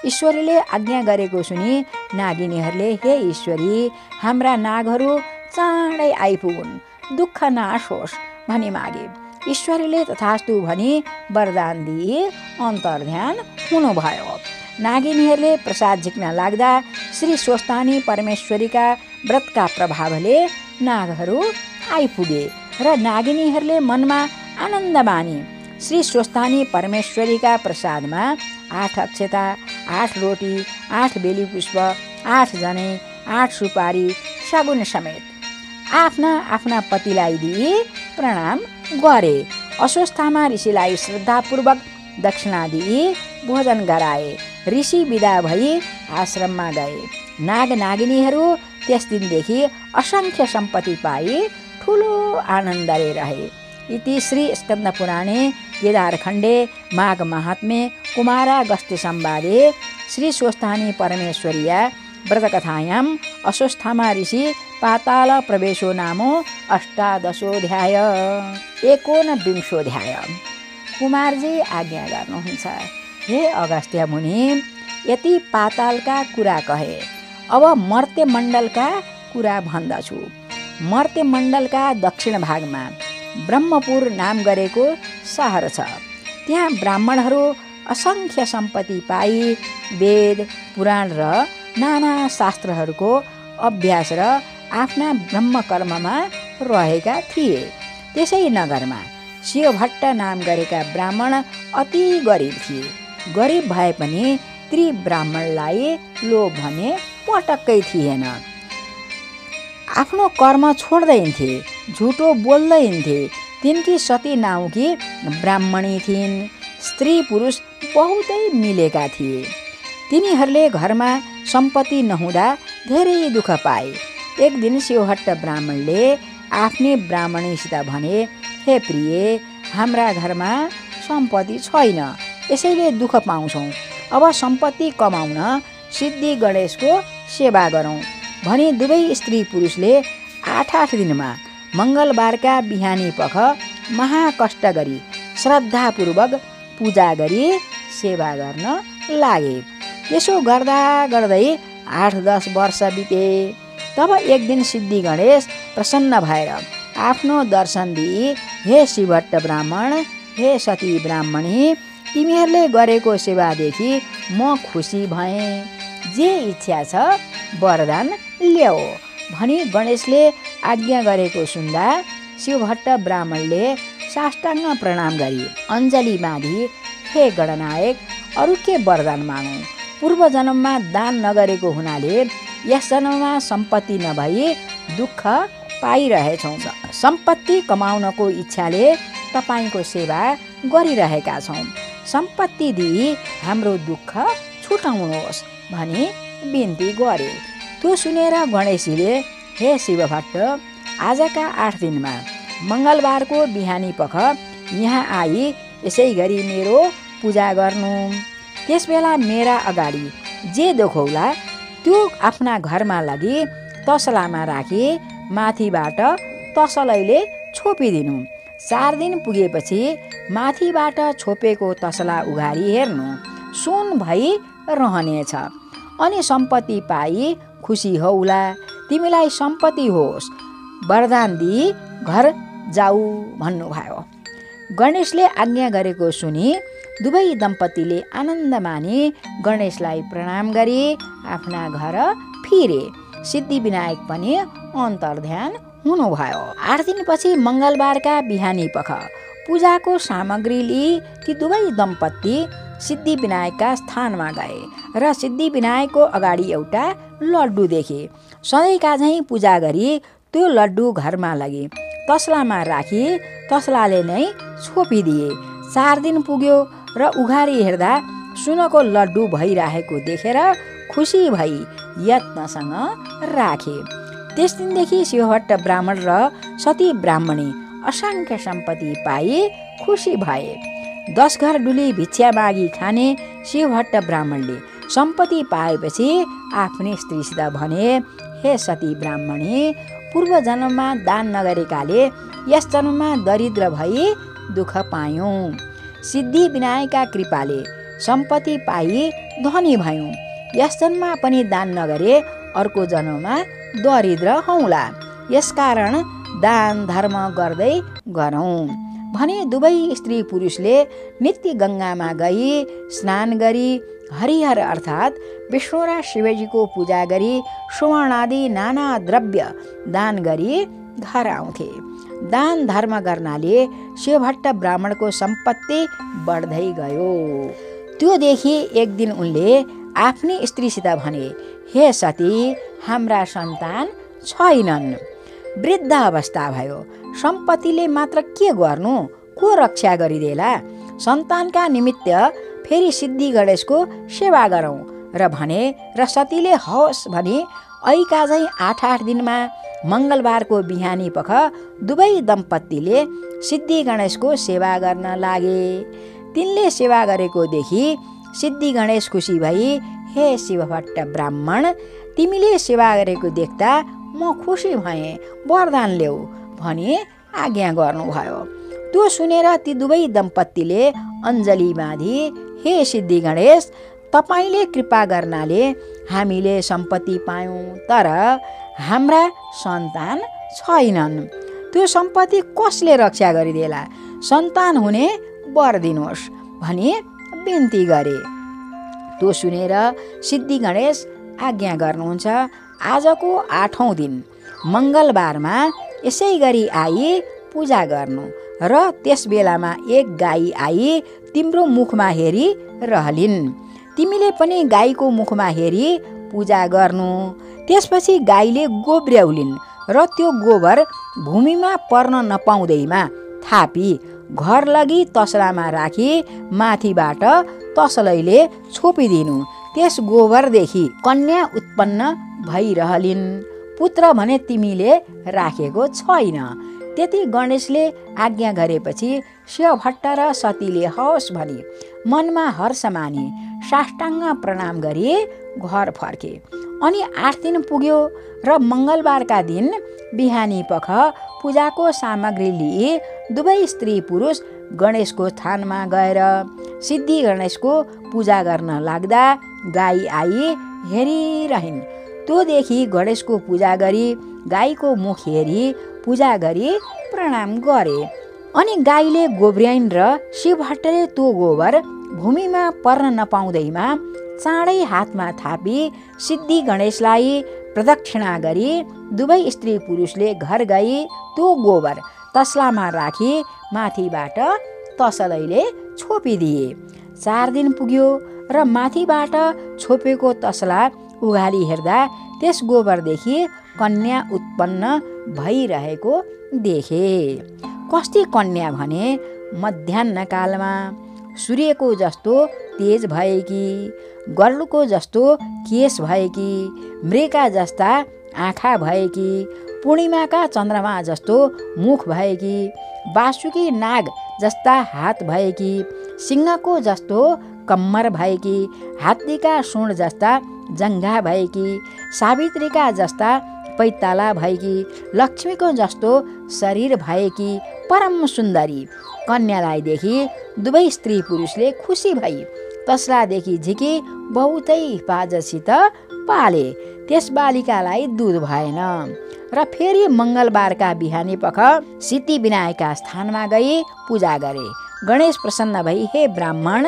ईश्वरीले आज्ञा गरेको सुनि नागिनीहरूले हे ईश्वरी हाम्रा नागहरू चाँडै आइपुगुन्, दुःख नाश होस् भनी मागे। ईश्वरीले तथास्तु भनी वरदान दिई अन्तर्ध्यान हुनुभयो। नागिनीहरूले प्रसाद झिक्न लाग्दा श्री स्वस्थानी परमेश्वरीका व्रतका प्रभावले नागहरू आइपुगे र नागिनीहरूले मनमा आनन्द मानी श्री स्वस्थानी परमेश्वरीका प्रसादमा 8 अक्षता, 8 रोटी, 8 बेली पुष्प, 8 जनै, 8 सुपारी सगुन समेत आफ्ना आफ्ना पतिलाई दिई प्रणाम गरे। अस्वस्थामा ऋषिलाई श्रद्धापूर्वक दक्षिणा दिई भोजन गराए। ऋषि विदा भई आश्रममा गए। नाग नागिनीहरू त्यस दिनदेखि असङ्ख्य सम्पत्ति पाई ठुलो आनन्दले रहे। इति श्री स्कन्द पुराणे केदारखण्डे माघ महात्म्ये कुमारागस्त्य संवादे श्री स्वस्थानी परमेश्वर्या व्रतकथायाम् अस्वस्थामा ऋषि पाताल प्रवेशो नामो 18 19 कुमारजी आज्ञा गर्नुहुन्छ। हे अगस्त्य मुनि यति पातालका कुरा कहे, अब मर्त्य मण्डलका कुरा भन्दछु। मर्त्य मण्डलका दक्षिण भागमा ब्रह्मपुर नाम गरेको सहर छ। त्यहाँ ब्राह्मणहरू असङ्ख्य सम्पत्ति पाई वेद पुराण र नाना शास्त्रहरूको अभ्यास र आफ्ना ब्रह्मकर्ममा रहेका थिए। त्यसै नगरमा शिवभट्ट नाम गरेका ब्राह्मण अति गरिब थिए। गरिब भए पनि ती ब्राह्मणलाई लोभ भने पटक्कै थिएन। आफ्नो कर्म छोड्दैन्थे, झुटो बोल्दैन्थे। तिनकी सती नाउँकी ब्राह्मणी थिइन्। स्त्री पुरुष बहुतै मिलेका थिए। तिनीहरूले घरमा सम्पत्ति नहुँदा धेरै दुःख पाए। एक दिन शिवभट्ट ब्राह्मणले आफ्नी ब्राह्मणीसित भने, हे प्रिय, हाम्रा घरमा सम्पत्ति छैन, यसैले दुःख पाउँछौँ। अब सम्पत्ति कमाउन सिद्धि गणेशको सेवा गरौँ भनी दुवै स्त्री पुरुषले 8 दिनमा मङ्गलबारका बिहानी पख महाकष्ट गरी श्रद्धापूर्वक पूजा गरी सेवा गर्न लागे। त्यसो गर्दा गर्दै 8-10 वर्ष बिते। तब एक दिन सिद्धि गणेश प्रसन्न भएर आफ्नो दर्शन दिई, हे शिवभट्ट ब्राह्मण, हे सती ब्राह्मणी, तिमीहरूले गरेको सेवादेखि म खुसी भएँ। जे इच्छा छ वरदान ल्याऊ भनी गणेशले आज्ञा गरेको सुन्दा शिवभट्ट ब्राह्मणले साष्टाङ्ग प्रणाम गरी अञ्जली बाँधी, हे गणनायक, अरू के वरदान मागौँ? पूर्व जन्ममा दान नगरेको हुनाले यस जन्ममा सम्पत्ति नभई दुःख पाइरहेछौँ। सम्पत्ति कमाउनको इच्छाले तपाईँको सेवा गरिरहेका छौँ। सम्पत्ति दिई हाम्रो दुःख छुटाउनुहोस् भनी बिन्ती गरे। त्यो सुनेर गणेशजीले हे शिवभट्ट, आजका 8 दिनमा मङ्गलबारको बिहानी पख यहाँ आई यसै गरी मेरो पूजा गर्नु। त्यसबेला मेरा अगाडि जे देखौला त्यो आफ्ना घरमा लगी तसलामा राखी माथिबाट तसलैले छोपिदिनु। 4 दिन पुगेपछि माथिबाट छोपेको तसला उघारी हेर्नु, सुन भई रहनेछ। अनि सम्पत्ति पाई खुसी हौला। तिमीलाई सम्पत्ति होस्, वरदान दिई घर जाऊ भन्नुभयो। गणेशले आज्ञा गरेको सुनि दुवै दम्पतिले आनन्द मानी गणेशलाई प्रणाम गरी आफ्ना घर फिरे। सिद्धिविनायक पनि अन्तर्ध्यान हुनुभयो। 8 दिनपछि मङ्गलबारका बिहानी पख पूजाको सामग्री लिई ती दुवै दम्पति सिद्धिविनायकका स्थानमा गए र सिद्धिविनायकको अगाडि एउटा लड्डु देखे। सधैँका झैँ पूजा गरी त्यो लड्डु घरमा लगे तसलामा राखी तसलाले नै छोपिदिए। 4 दिन पुग्यो र उघारी हेर्दा सुनको लड्डु भइरहेको देखेर खुसी भई यत्नसँग राखे। त्यस दिनदेखि शिवभट्ट ब्राह्मण र सती ब्राह्मणी असङ्ख्य सम्पत्ति पाई खुसी भए। 10 घर डुली भिक्षा मागी खाने शिवभट्ट ब्राह्मणले सम्पत्ति पाएपछि आफ्नै स्त्रीसित भने, हे सती ब्राह्मणी, पूर्व जन्ममा दान नगरेकाले यस जन्ममा दरिद्र भई दुःख पायौँ। सिद्धिविनायकका कृपाले सम्पत्ति पाई धनी भयौँ। यस जन्ममा पनि दान नगरे अर्को जन्ममा दरिद्र हौला। यसकारण दान धर्म गर्दै गरौँ भने दुवै स्त्री पुरुषले नित्य गङ्गामा गई स्नान गरी हरिहर अर्थात् विष्णु र शिवजीको पूजा गरी सुवर्णादि नाना द्रव्य दान गरी घर आउँथे। दान धर्म गर्नाले शिवभट्ट ब्राह्मणको सम्पत्ति बढ्दै गयो। त्यो देखि एक दिन उनले आफ्नी स्त्रीसित भने, हे सती, हाम्रा सन्तान छैनन्, वृद्ध अवस्था भयो, सम्पत्तिले मात्र के गर्नु, को रक्षा गरिदेला। सन्तानका निमित्त फेरि सिद्धि गणेशको सेवा गरौँ र भने र सतीले हवस् भनी ऐका झैँ 8 दिनमा मङ्गलबारको बिहानी पख दुवै दम्पतिले सिद्धि गणेशको सेवा गर्न लागे। तिनले सेवा गरेको देखि सिद्धि गणेश खुसी भई, हे शिवभट्ट ब्राह्मण, तिमीले सेवा गरेको देख्दा म खुसी भएँ, वरदान ल्याऊ भनी आज्ञा गर्नुभयो। त्यो सुनेर ती दुवै दम्पतिले अञ्जली बाँधी, हे सिद्धि गणेश, तपाईँले कृपा गर्नाले हामीले सम्पत्ति पायौँ, तर हाम्रा सन्तान छैनन्। त्यो सम्पत्ति कसले रक्षा गरिदेला, सन्तान हुने वर दिनुहोस् भनी बिन्ती गरे। त्यो सुनेर सिद्धि गणेश आज्ञा गर्नुहुन्छ, आजको 8औं दिन मङ्गलबारमा यसै गरी आई पूजा गर्नु र त्यस बेलामा एक गाई आई तिम्रो मुखमा हेरी रहलिन्। तिमीले पनि गाईको मुखमा हेरी पूजा गर्नु। त्यसपछि गाईले गोब्र्याउलिन् र त्यो गोबर भूमिमा पर्न नपाउँदैमा थापी घर लगी तसलामा राखी माथिबाट तसलैले छोपिदिनु। त्यस गोबरदेखि कन्या उत्पन्न भइरहलिन्। पुत्र भने तिमीले राखेको छैन। त्यति गणेशले आज्ञा गरेपछि शिवभट्ट र सतीले हवस् भनी मनमा हर्ष मानी साष्टाङ्ग प्रणाम गरी घर फर्के। अनि 8 दिन पुग्यो र मङ्गलबारका दिन बिहानी पख पूजाको सामग्री लिई दुवै स्त्री पुरुष गणेशको स्थानमा गएर सिद्धि गणेशको पूजा गर्न लाग्दा गाई आई हेरिरहन्। त्यो देखि गणेशको पूजा गरी गाईको मुख हेरी पूजा गरी प्रणाम गरे। अनि गाईले गोब्र्याइन् र शिवभट्टले त्यो गोबर भूमिमा पर्न नपाउँदैमा चाँडै हातमा थापी सिद्धि गणेशलाई प्रदक्षिणा गरी दुवै स्त्री पुरुषले घर गई त्यो गोबर तसलामा राखी माथिबाट तसलैले छोपिदिए। 4 दिन पुग्यो र माथिबाट छोपेको तसला उघाली हेर्दा त्यस गोबरदेखि कन्या उत्पन्न भइरहेको देखे। कस्ती कन्या भने मध्याह्न कालमा सूर्यको जस्तो तेज भएकी, गरुडको जस्तो केश भएकी, मृगका जस्ता आँखा भएकी, पूर्णिमाका चन्द्रमा जस्तो मुख भएकी, बासुकी नाग जस्ता हात भएकी, सिंहको जस्तो कम्मर भएकी, हात्तीका सुँड जस्ता जङ्घा भएकी, सावित्रीका जस्ता पैताला भएकी, लक्ष्मीको जस्तो शरीर भएकी परम सुन्दरी कन्यालाई देखि दुवै स्त्री पुरुषले खुसी भई तस्लादेखि झिकी बहुतै पाजसित पाले। त्यस बालिकालाई दुध भएन र फेरि मङ्गलबारका बिहानी पख सिद्धि विनायकका स्थानमा गई पूजा गरे। गणेश प्रसन्न भई हे ब्राह्मण,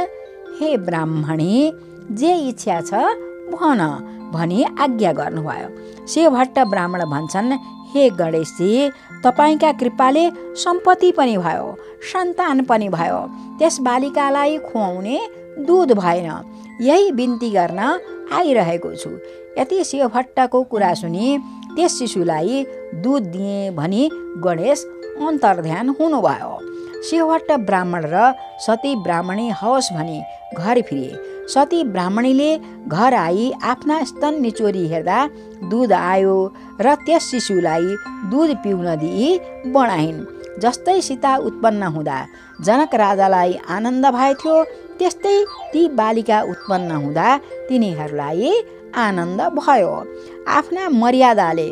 हे ब्राह्मणी, जे इच्छा छ भन भनी आज्ञा गर्नुभयो। शिवभट्ट ब्राह्मण भन्छन्, हे गणेशजी, तपाईँका कृपाले सम्पत्ति पनि भयो, सन्तान पनि भयो, त्यस बालिकालाई खुवाउने दुध भएन, यही बिन्ती गर्न आइरहेको छु। यति शिवभट्टको कुरा सुनि त्यस शिशुलाई दुध दिए भनी गणेश अन्तर्ध्यान हुनुभयो। शिवभट्ट ब्राह्मण र सती ब्राह्मणी हवस् भनी घर फिरे। सती ब्राह्मणीले घर आई आफ्ना स्तन निचोरी हेर्दा दुध आयो र त्यस शिशुलाई दुध पिउन दिई बढाइन्। जस्तै सीता उत्पन्न हुँदा जनक राजालाई आनन्द भएथ्यो, त्यस्तै ती बालिका उत्पन्न हुँदा तिनीहरूलाई आनन्द भयो। आफ्ना मर्यादाले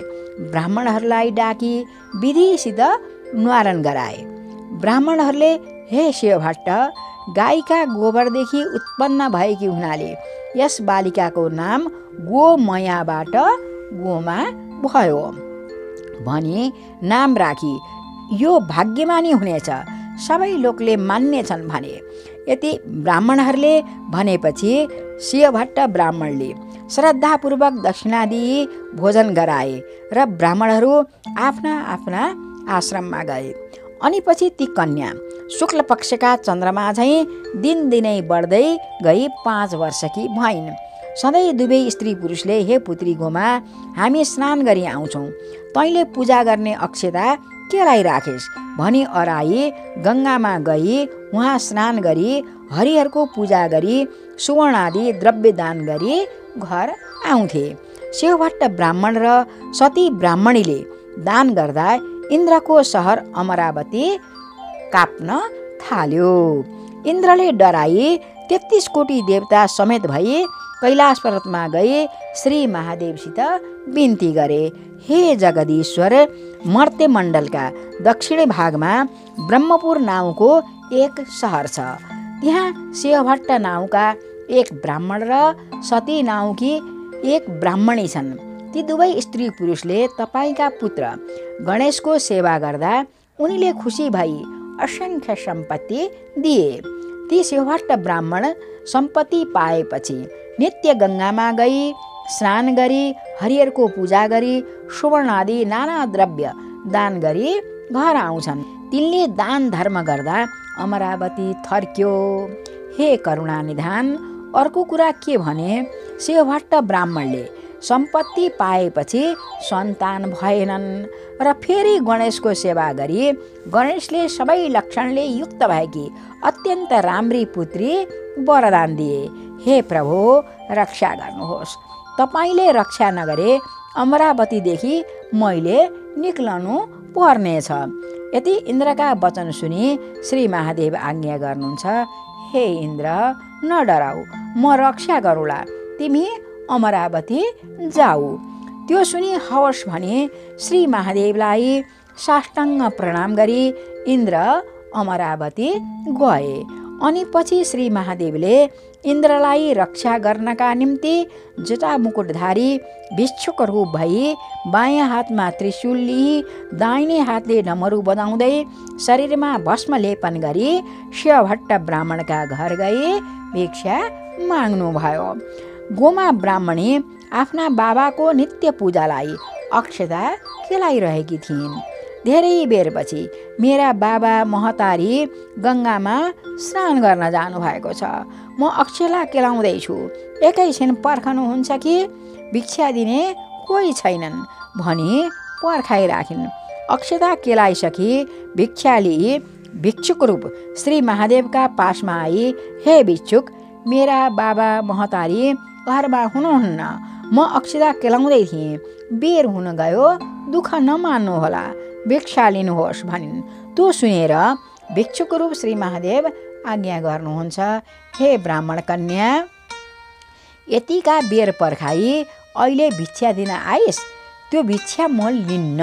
ब्राह्मणहरूलाई डाकी विधिसित न्वारण गराए। ब्राह्मणहरूले, हे शिवभट्ट, गाईका गोबरदेखि उत्पन्न भएकी हुनाले यस बालिकाको नाम गोमयाबाट गोमा भयो भनी नाम राखी यो भाग्यमानी हुनेछ, सबै लोकले मान्नेछन् भने। यति ब्राह्मणहरूले भनेपछि शिवभट्ट ब्राह्मणले श्रद्धापूर्वक दक्षिणा दिई भोजन गराए र ब्राह्मणहरू आफ्ना आफ्ना आश्रममा गए। अनि पछि ती कन्या शुक्ल पक्षका चन्द्रमा झैँ दिनदिनै बढ्दै गई 5 वर्षकी भइन्। सधैँ दुवै स्त्री पुरुषले, हे पुत्री गोमा, हामी स्नान गरी आउँछौँ, तैँले पूजा गर्ने अक्षता केलाई राखेस् भनी अराई गङ्गामा गई उहाँ स्नान गरी हरिहरको पूजा गरी सुवर्ण आदि द्रव्य दान गरी घर आउँथे। शिवभट्ट ब्राह्मण र सती ब्राह्मणीले दान गर्दा इन्द्रको सहर अमरावती काप्न थाल्यो। इन्द्रले डराई 33 कोटी देवता समेत भई कैलाश पर्वतमा गई श्री महादेवसित बिन्ती गरे, हे जगदीश्वर, मर्त्य मण्डलका दक्षिणी भागमा ब्रह्मपुर नाउँको एक सहर छ। त्यहाँ शिवभट्ट नाउँका एक ब्राह्मण र सती नाउँकी एक ब्राह्मणी छन्। ती दुवै स्त्री पुरुषले तपाईँका पुत्र गणेशको सेवा गर्दा उनीले खुसी भई असङ्ख्य सम्पत्ति दिए। ती शिवभट्ट ब्राह्मण सम्पत्ति पाएपछि नित्य गङ्गामा गई स्नान गरी हरिहरको पूजा गरी सुवर्ण आदि नाना द्रव्य दान गरी घर आउँछन्। तिनले दान धर्म गर्दा अमरावती थर्क्यो। हे करुणा निधान, अर्को कुरा के भने, शिवभट्ट ब्राह्मणले सम्पत्ति पाएपछि सन्तान भएनन् र फेरि गणेशको सेवा गरी गणेशले सबै लक्षणले युक्त भएकी अत्यन्त राम्री पुत्री वरदान दिए। हे प्रभु, रक्षा गर्नुहोस्, तपाईँले रक्षा नगरे अमरावतीदेखि मैले निक्लनु पर्नेछ। यति इन्द्रका वचन सुनि श्री महादेव आज्ञा गर्नुहुन्छ, हे इन्द्र, नडराऊ, म रक्षा गरौँला, तिमी अमरावती जाऊ। त्यो सुनि हवस् भने श्री महादेवलाई साष्टाङ्ग प्रणाम गरी इन्द्र अमरावती गए। अनि पछि श्री महादेवले इन्द्रलाई रक्षा गर्नका निम्ति जटा मुकुटधारी भिक्षुक रूप भई बायाँ हातमा त्रिशूल लिई दाहिने हातले डमरू बजाउँदै शरीरमा भस्म लेपन गरी शिवभट्ट ब्राह्मणका घर गई भिक्षा माग्नुभयो। गोमा ब्राह्मणी आफ्ना बाबाको नित्य पूजालाई अक्षता केलाइरहेकी थिइन्। धेरै बेरपछि मेरा बाबा महतारी गङ्गामा स्नान गर्न जानुभएको छ, म अक्षता केलाउँदैछु, एकैछिन पर्खनुहुन्छ कि भिक्षा दिने कोही छैनन् भनी पर्खाइराखिन्। अक्षता केलाइसकी भिक्षा लिई भिक्षुक रूप श्री महादेवका पासमा आई, हे भिक्षुक, मेरा बाबा महतारी घरमा हुनुहुन्न, म अक्षता केलाउँदै थिएँ, बेर हुन गयो, दुःख नमान्नुहोला, भिक्षा लिनुहोस् भनिन्। त्यो सुनेर भिक्षुक रूप श्री महादेव आज्ञा गर्नुहुन्छ, हे ब्राह्मण कन्या, यतिका बेर पर्खाई अहिले भिक्षा दिन आइस, त्यो भिक्षा म लिन्न,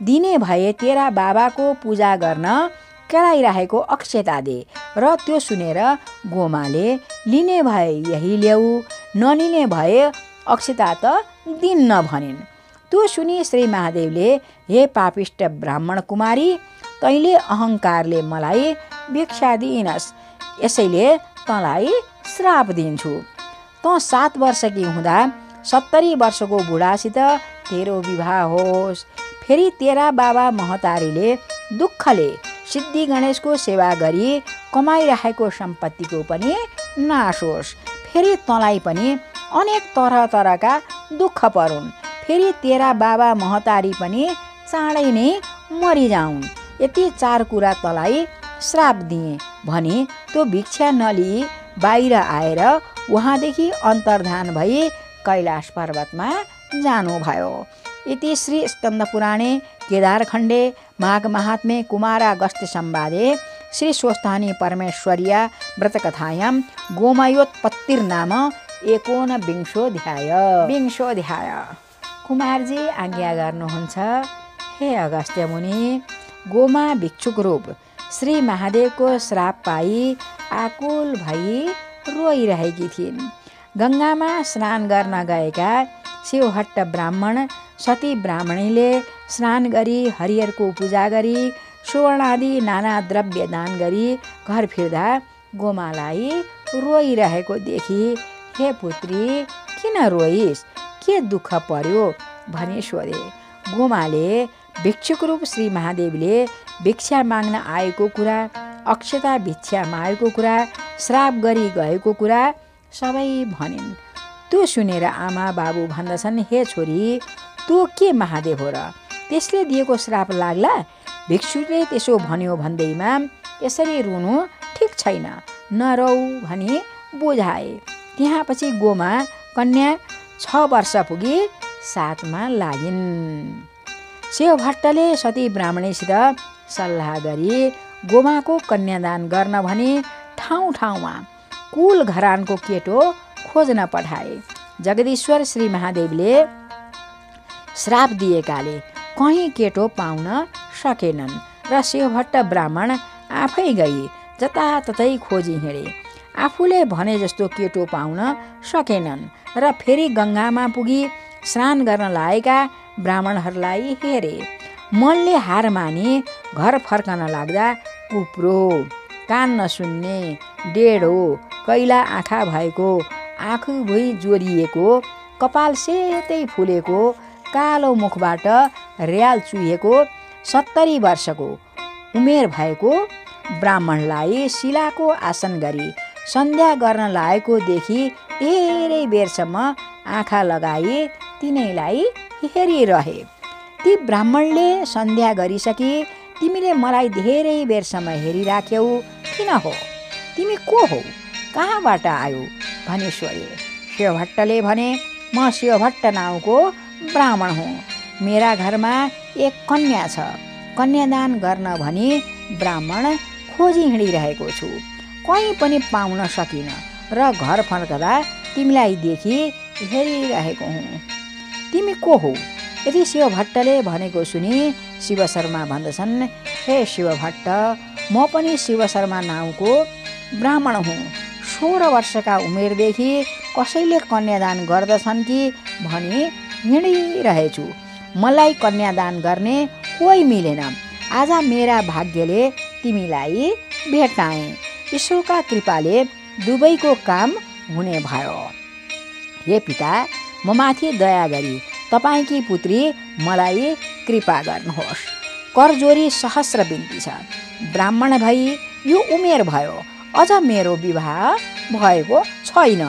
दिने भए तेरा बाबाको पूजा गर्न केलाइरहेको अक्षता दे। र त्यो सुनेर गोमाले लिने भए यही ल्याऊ, नलिने भए अक्षता त दिन्न भनिन्। त्यो सुनि श्री महादेवले, हे पापिष्ट ब्राह्मण कुमारी, तैँले अहङ्कारले मलाई भिक्षा दिइनस्, यसैले तँलाई श्राप दिन्छु। तँ 7 वर्षकी हुँदा 70 वर्षको बुढासित तेरो विवाह होस्, फेरि तेरा बाबा महतारीले दुःखले सिद्धि गणेशको सेवा गरी कमाइरहेको सम्पत्तिको पनि नाश होस्, फेरि तँलाई पनि अनेक तरह तरहका दुःख परुन्, फेरि तेरा बाबा महतारी पनि चाँडै नै मरिजाउन्, यति 4 कुरा तँलाई श्राप दिएँ भनी त्यो भिक्षा नलिई बाहिर आएर उहाँदेखि अन्तर्धान भई कैलाश पर्वतमा जानुभयो। इति श्री स्कन्दपुराणे केदारखण्डे माघ महात्म्ये कुमारागस्त्य संवादे श्री स्वस्थानी परमेश्वर्या व्रतकथायां गोमयोत्पत्तिर्नाम 19विंशोऽध्याय। कुमारजी आज्ञा गर्नुहुन्छ, हे अगस्त्य मुनि, गोमा भिक्षुक रूप श्री महादेवको श्राप पाई आकुल भई रोइरहेकी थिइन्। गङ्गामा स्नान गर्न गएका शिवभट्ट ब्राह्मण सती ब्राह्मणीले स्नान गरी हरिहरको पूजा गरी सुवर्णादि नाना द्रव्य दान गरी घर फिर्दा गोमालाई रोइरहेको देखि, हे पुत्री, किन रोइस्, के दुःख पर्यो भनी सोधे। गोमाले भिक्षुक रूप श्री महादेवले भिक्षा माग्न आएको कुरा, अक्षता भिक्षा मागेको कुरा, श्राप गरी गएको कुरा सबै भनिन्। त्यो सुनेर आमा बाबु भन्दछन्, हे छोरी, त्यो के महादेव हो र, त्यसले दिएको श्राप लाग्ला? भिक्षुकले त्यसो भन्यो भन्दैमा यसरी रुनु ठिक छैन, नरौ भनी बुझाए। त्यहाँपछि गोमा कन्या 6 वर्ष पुगी 7 मा लागिन्। शिवभट्टले सती ब्राह्मणीसित सल्लाह गरी गोमाको कन्यादान गर्न भनी ठाउँ ठाउँमा कुल घरानको केटो खोज्न पठाए। जगदीश्वर श्री महादेवले श्राप दिएकाले कहीँ केटो पाउन सकेनन् र शिवभट्ट ब्राह्मण आफै गई जताततै खोजी हिँडे। आफूले भने जस्तो केटो पाउन सकेनन् र फेरि गङ्गामा पुगी स्नान गर्न लागेका ब्राह्मणहरूलाई हेरे। मनले हार मानी घर फर्कन लाग्दा कुप्रो, कान नसुन्ने, डेढो, कैला आँखा भएको, आँखु भुइँ जोरिएको, कपाल सेतै फुलेको, कालो मुखबाट र्याल चुहिएको 70 वर्षको उमेर भएको ब्राह्मणलाई शिलाको आसन गरी सन्ध्या गर्न लागेको देखि धेरै बेरसम्म आँखा लगाई तिनैलाई हेरिरहे। ती ब्राह्मणले सन्ध्या गरिसके, तिमीले मलाई धेरै बेरसम्म हेरिराख्यौ किन हो? तिमी को हौ? कहाँबाट आयो? भनी सोधे। शिवभट्टले भने, म शिवभट्ट नाउँको ब्राह्मण हुँ। मेरा घरमा एक कन्या छ। कन्यादान गर्न भनी ब्राह्मण खोजी हिँडिरहेको छु, कहीँ पनि पाउन सकिन र घर फर्कदा तिमीलाई देखि हेरिरहेको हुँ। तिमी को हौ? यदि शिवभट्टले भनेको सुनि शिवशर्मा भन्दछन्, हे शिवभट्ट, म पनि शिवशर्मा नाउँको ब्राह्मण हुँ। 16 वर्षका उमेरदेखि कसैले कन्यादान गर्दछन् कि भनी हिँडिरहेछु। मलाई कन्यादान गर्ने कोही मिलेन। आज मेरा भाग्यले तिमीलाई भेटाएँ। ईश्वरका कृपाले दुवैको काम हुने भयो। हे पिता, म माथि दया गरी तपाईँकी पुत्री मलाई कृपा गर्नुहोस्। करजोरी सहस्र बिन्ती छ। ब्राह्मण भई यो उमेर भयो, अझ मेरो विवाह भएको छैन।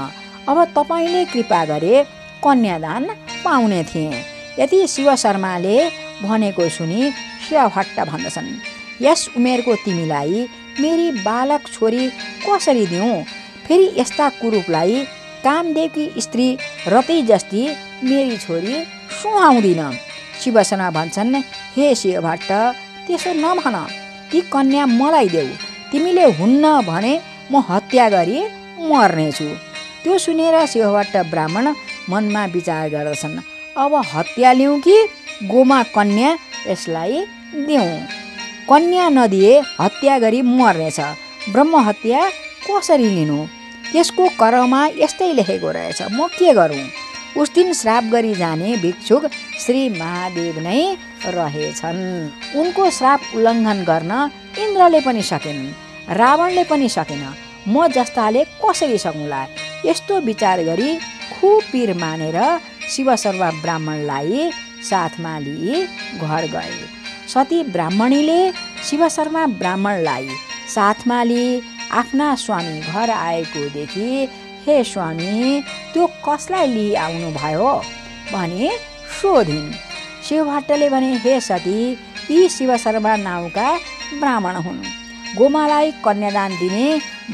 अब तपाईँले कृपा गरे कन्यादान पाउने थिएँ। यति शिवशर्माले भनेको सुनि शिवभट्ट भन्दछन्, यस उमेरको तिमीलाई मेरी बालक छोरी कसरी दिउँ? फेरि यस्ता कुरूपलाई कामदेवकी स्त्री रतै जस्ती मेरी छोरी सुहाउँदिन। शिवशर्मा भन्छन्, हे शिवभट्ट, त्यसो नभन, ती कन्या मलाई देऊ। तिमीले हुन्न भने म हत्या गरी मर्नेछु। त्यो सुनेर शिवभट्ट ब्राह्मण मनमा विचार गर्दछन्, अब हत्या लिउँ कि गोमा कन्या यसलाई दिउँ? कन्या नदिए हत्या गरी मर्नेछ, ब्रह्महत्या कसरी लिनु? त्यसको कर्ममा यस्तै लेखेको रहेछ, म के गरौँ? उस दिन श्राप गरी जाने भिक्षुक श्री महादेव नै रहेछन्। उनको श्राप उल्लङ्घन गर्न इन्द्रले पनि सकेनन्, रावणले पनि सकेन, म जस्ताले कसरी सकुँला? यस्तो विचार गरी खुब पिर मानेर शिवशर्मा ब्राह्मणलाई साथमा लिई घर गए। सती ब्राह्मणीले शिवशर्मा ब्राह्मणलाई साथमा लिई आफ्ना स्वामी घर आएको देखि, हे स्वामी, त्यो कसलाई लिई आउनु भयो भनी सोधिन्। शिवभट्टले भने, हे सती, यी शिवशर्मा नाउँका ब्राह्मण हुन्। गोमालाई कन्यादान दिने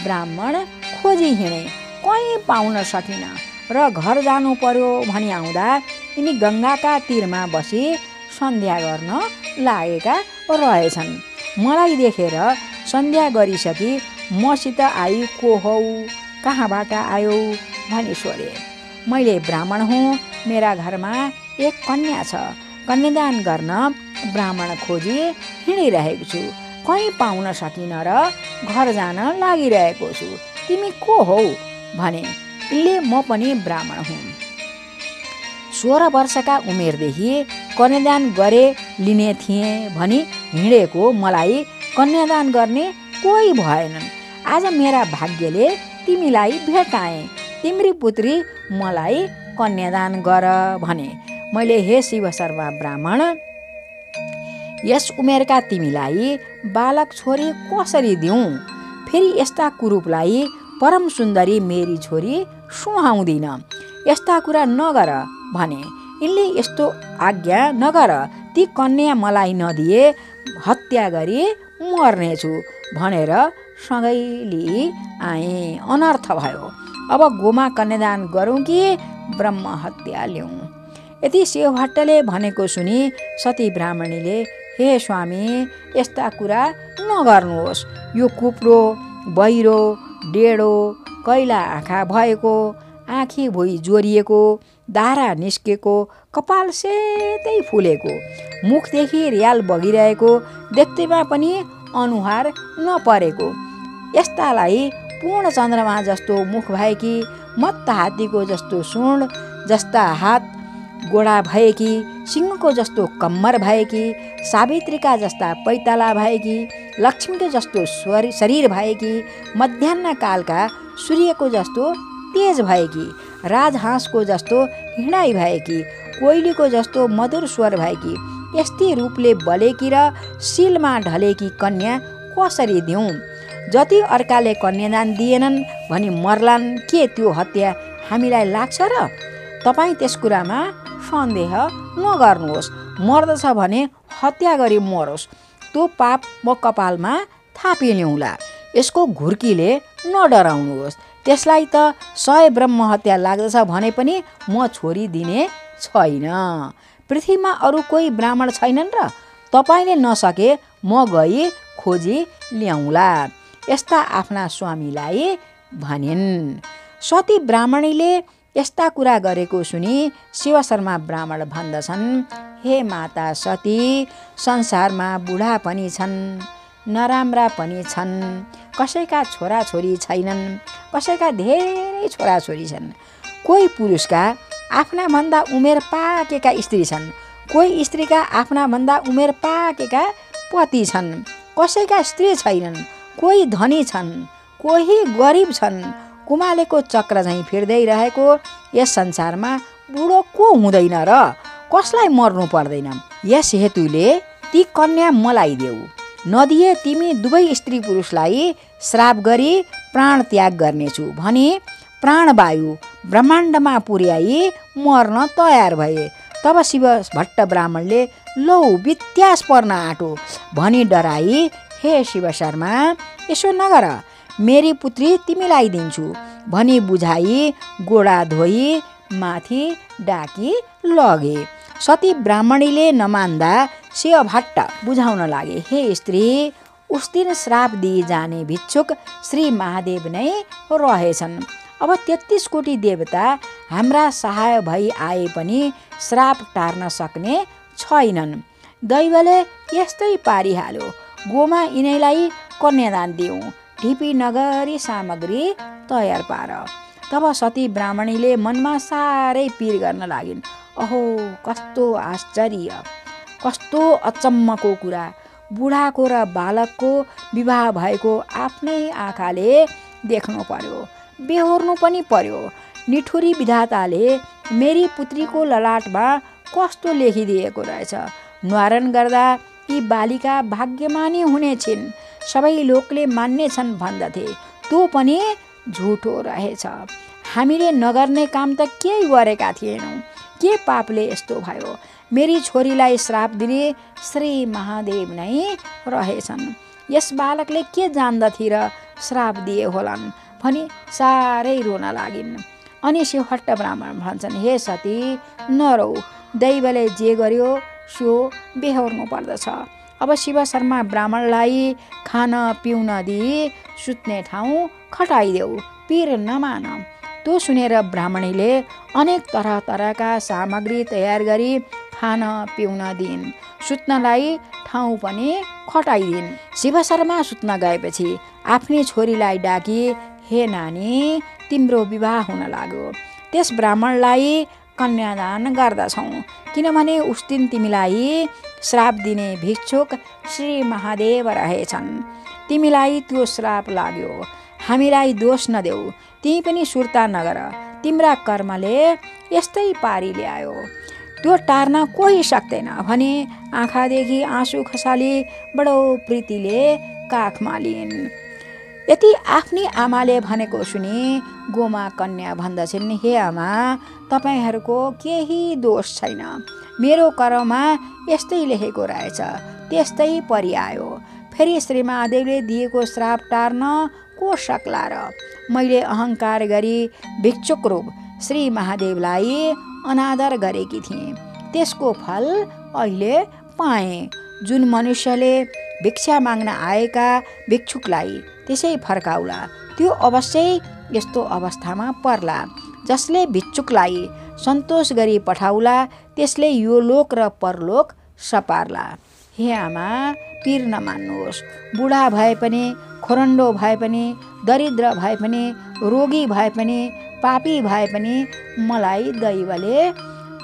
ब्राह्मण खोजी हिँडे, कहीँ पाउन सकिन र घर जानु पर्यो भनी आउँदा यिनी गङ्गाका तीरमा बसी सन्ध्या गर्न लागेका रहेछन्। मलाई देखेर सन्ध्या गरिसकी मसित आई को हौ, कहाँबाट आयो भनी सोधे। मैले ब्राह्मण हुँ, मेरा घरमा एक कन्या छ, कन्यादान गर्न ब्राह्मण खोजी हिँडिरहेको छु, कहीँ पाउन सकिन र घर जान लागिरहेको छु। तिमी को हौ भने। यसले म पनि ब्राह्मण हुँ, 16 वर्षका उमेरदेखि कन्यादान गरे लिने थिएँ भनी हिँडेको मलाई कन्यादान गर्ने कोही भएनन्। आज मेरा भाग्यले तिमीलाई भेटाएँ, तिम्री पुत्री मलाई कन्यादान गर भने। मैले, हे शिवशर्मा ब्राह्मण, यस उमेरका तिमीलाई बालक छोरी कसरी दिउँ? फेरि यस्ता कुरूपलाई परम सुन्दरी मेरी छोरी सुहाउँदिन। यस्ता कुरा नगर भने। यिनले यस्तो आज्ञा नगर, ती कन्या मलाई नदिए हत्या गरी मर्नेछु भनेर सँगै लिई आएँ। अनर्थ भयो। अब गोमा कन्यादान गरौँ कि ब्रह्म हत्या ल्याउँ? यति शिवभट्टले भनेको सुनि सती ब्राह्मणीले, हे स्वामी, यस्ता कुरा नगर्नुहोस्। यो कुप्रो, बहिरो, डेढो, कैला आँखा भएको, आँखी भुइँ जोरिएको, दाह्रा निस्केको, कपाल सेतै फुलेको, मुखदेखि रियाल बगिरहेको, देख्दैमा पनि अनुहार नपरेको, यस्तालाई पूर्ण चन्द्रमा जस्तो मुख भएकी, मत्त हात्तीको जस्तो सुँड जस्ता हात गोडा भएकी, सिंहको जस्तो कम्मर भएकी, सावित्रीका जस्ता पैताला भएकी, लक्ष्मीको जस्तो शरीर भएकी, मध्याह्न कालका सूर्यको जस्तो तेज भएकी, राजहाँसको जस्तो हिँडाइ भएकी, कोइलीको जस्तो मधुर स्वर भएकी, यस्तै रूपले बलेकी र शिलमा ढलेकी कन्या कसरी दिउँ? जति अर्काले कन्यादान दिएनन् भनी मर्लान्, के त्यो हत्या हामीलाई लाग्छ र? तपाईँ त्यस कुरामा सन्देह नगर्नुहोस्। मर्दछ भने हत्या गरी मरोस्, त्यो पाप म कपालमा थापिल्याउँला। यसको घुर्कीले नडराउनुहोस्। त्यसलाई त 100 ब्रह्म हत्या लाग्दछ भने पनि म छोरी दिने छैन। पृथ्वीमा अरू कोही ब्राह्मण छैनन् र? तपाईँले नसके म गई खोजी ल्याउँला। यस्ता आफ्ना स्वामीलाई भनिन्। सती ब्राह्मणीले यस्ता कुरा गरेको सुनि शिवशर्मा ब्राह्मण भन्दछन्, हे माता सती, संसारमा बुढा पनि छन्, नराम्रा पनि छन्, कसैका छोराछोरी छैनन्, कसैका धेरै छोराछोरी छन्। कोही पुरुषका आफ्नाभन्दा उमेर पाकेका स्त्री छन्, कोही स्त्रीका आफ्नाभन्दा उमेर पाकेका पति छन्, कसैका स्त्री छैनन्, कोही धनी छन्, कोही गरिब छन्। कुमालेको चक्र झैँ फिर्दै रहेको यस संसारमा बुढो को हुँदैन र? कसलाई मर्नु पर्दैन? यस हेतुले ती कन्या मलाई देऊ, नदिए तिमी दुवै स्त्री पुरुषलाई श्राप गरी प्राण त्याग गर्नेछु भनी प्राणवायु ब्रह्माण्डमा पुर्याई मर्न तयार भए। तब शिवभट्ट ब्राह्मणले लौ बित्यास पर्न आँटो भनी डराई, हे शिव शर्मा यसो नगर, मेरी पुत्री तिमीलाई दिन्छु भनी बुझाई गोडा धोई माथि डाकी लगे। सती ब्राह्मणीले नमान्दा शिवभट्ट बुझाउन लागे, हे स्त्री उस दिन श्राप दिई जाने भिक्षुक श्री महादेव नै रहेछन्। अब 33 कोटी देवता हाम्रा सहाय भई आए पनि श्राप टार्न सक्ने छैनन्। दैवले यस्तै पारिहाल्यो, गोमा यिनैलाई कन्यादान दिउँ, ढिपी नगरी सामग्री तयार पार। तब सती ब्राह्मणीले मनमा साह्रै पिर गर्न लागिन्। अहो कस्तो आश्चर्य, कस्तो अचम्मको कुरा, बुढाको र बालकको विवाह भएको आफ्नै आँखाले देख्नु पर्यो, बेहोर्नु पनि पर्यो। निठुरी विधाताले मेरी पुत्रीको ललाटमा कस्तो लेखिदिएको रहेछ। न्वारन गर्दा यी बालिका भाग्यमानी हुने छिन्, सबै लोकले मान्नेछन् भन्दथे, त्यो पनि झुटो रहेछ। हामीले नगर्ने काम त केही गरेका थिएनौँ, के पापले यस्तो भयो। मेरी छोरीलाई श्राप दिने श्री महादेव नै रहेछन्, यस बालकले के जान्दथे र श्राप दिए होलान् भनी साह्रै रोन लागिन्। अनि शिवभट्ट ब्राह्मण भन्छन्, हे सती नरौ, दैवले जे गर्यो सो बेहोर्नु पर्दछ। अब शिव शर्मा ब्राह्मणलाई खान पिउन दिई सुत्ने ठाउँ खटाइदेऊ, पिर नमान। त्यो सुनेर ब्राह्मणीले अनेक तरह तरहका सामग्री तयार गरी खान पिउन दिइन्, सुत्नलाई ठाउँ पनि खटाइदिन्। शिव शर्मा सुत्न गएपछि आफ्नी छोरीलाई डाकी, हे नानी तिम्रो विवाह हुन लाग्यो, त्यस ब्राह्मणलाई कन्यादान गर्दछौँ, किनभने उस दिन तिमीलाई श्राप दिने भिक्षुक श्री महादेव रहेछन्। तिमीलाई त्यो श्राप लाग्यो, हामीलाई दोष नदेऊ, तिमी पनि सुर्ता नगर, तिम्रा कर्मले यस्तै पारी ल्यायो, त्यो टार्न कोही सक्दैन भने आँखादेखि आँसु खसाली बडो प्रीतिले काखमा लिइन्। यति आफ्नी आमाले भनेको सुनि गोमा कन्या भन्दछिन्, हे आमा तपाईहरूको केही दोष छैन, मेरो कर्ममा यस्तै लेखेको रहेछ, त्यस्तै परिआयो। फेरि श्री महादेवले दिएको श्राप टार्न को सक्ला र। मैले अहङ्कार गरी भिक्षुक रूप श्री महादेवलाई अनादर गरेकी थिएँ, त्यसको फल अहिले पाएँ। जुन मनुष्यले भिक्षा माग्न आएका भिक्षुकलाई त्यसै फर्काउला, त्यो अवश्यै यस्तो अवस्थामा पर्ला। जसले भिक्षुकलाई सन्तोष गरी पठाउला, त्यसले यो लोक र परलोक सपार्ला। हे आमा पिर नमान्नुहोस्, बुढा भए पनि, खोरन्डो भए पनि, दरिद्र भए पनि, रोगी भए पनि, पापी भए पनि मलाई दैवले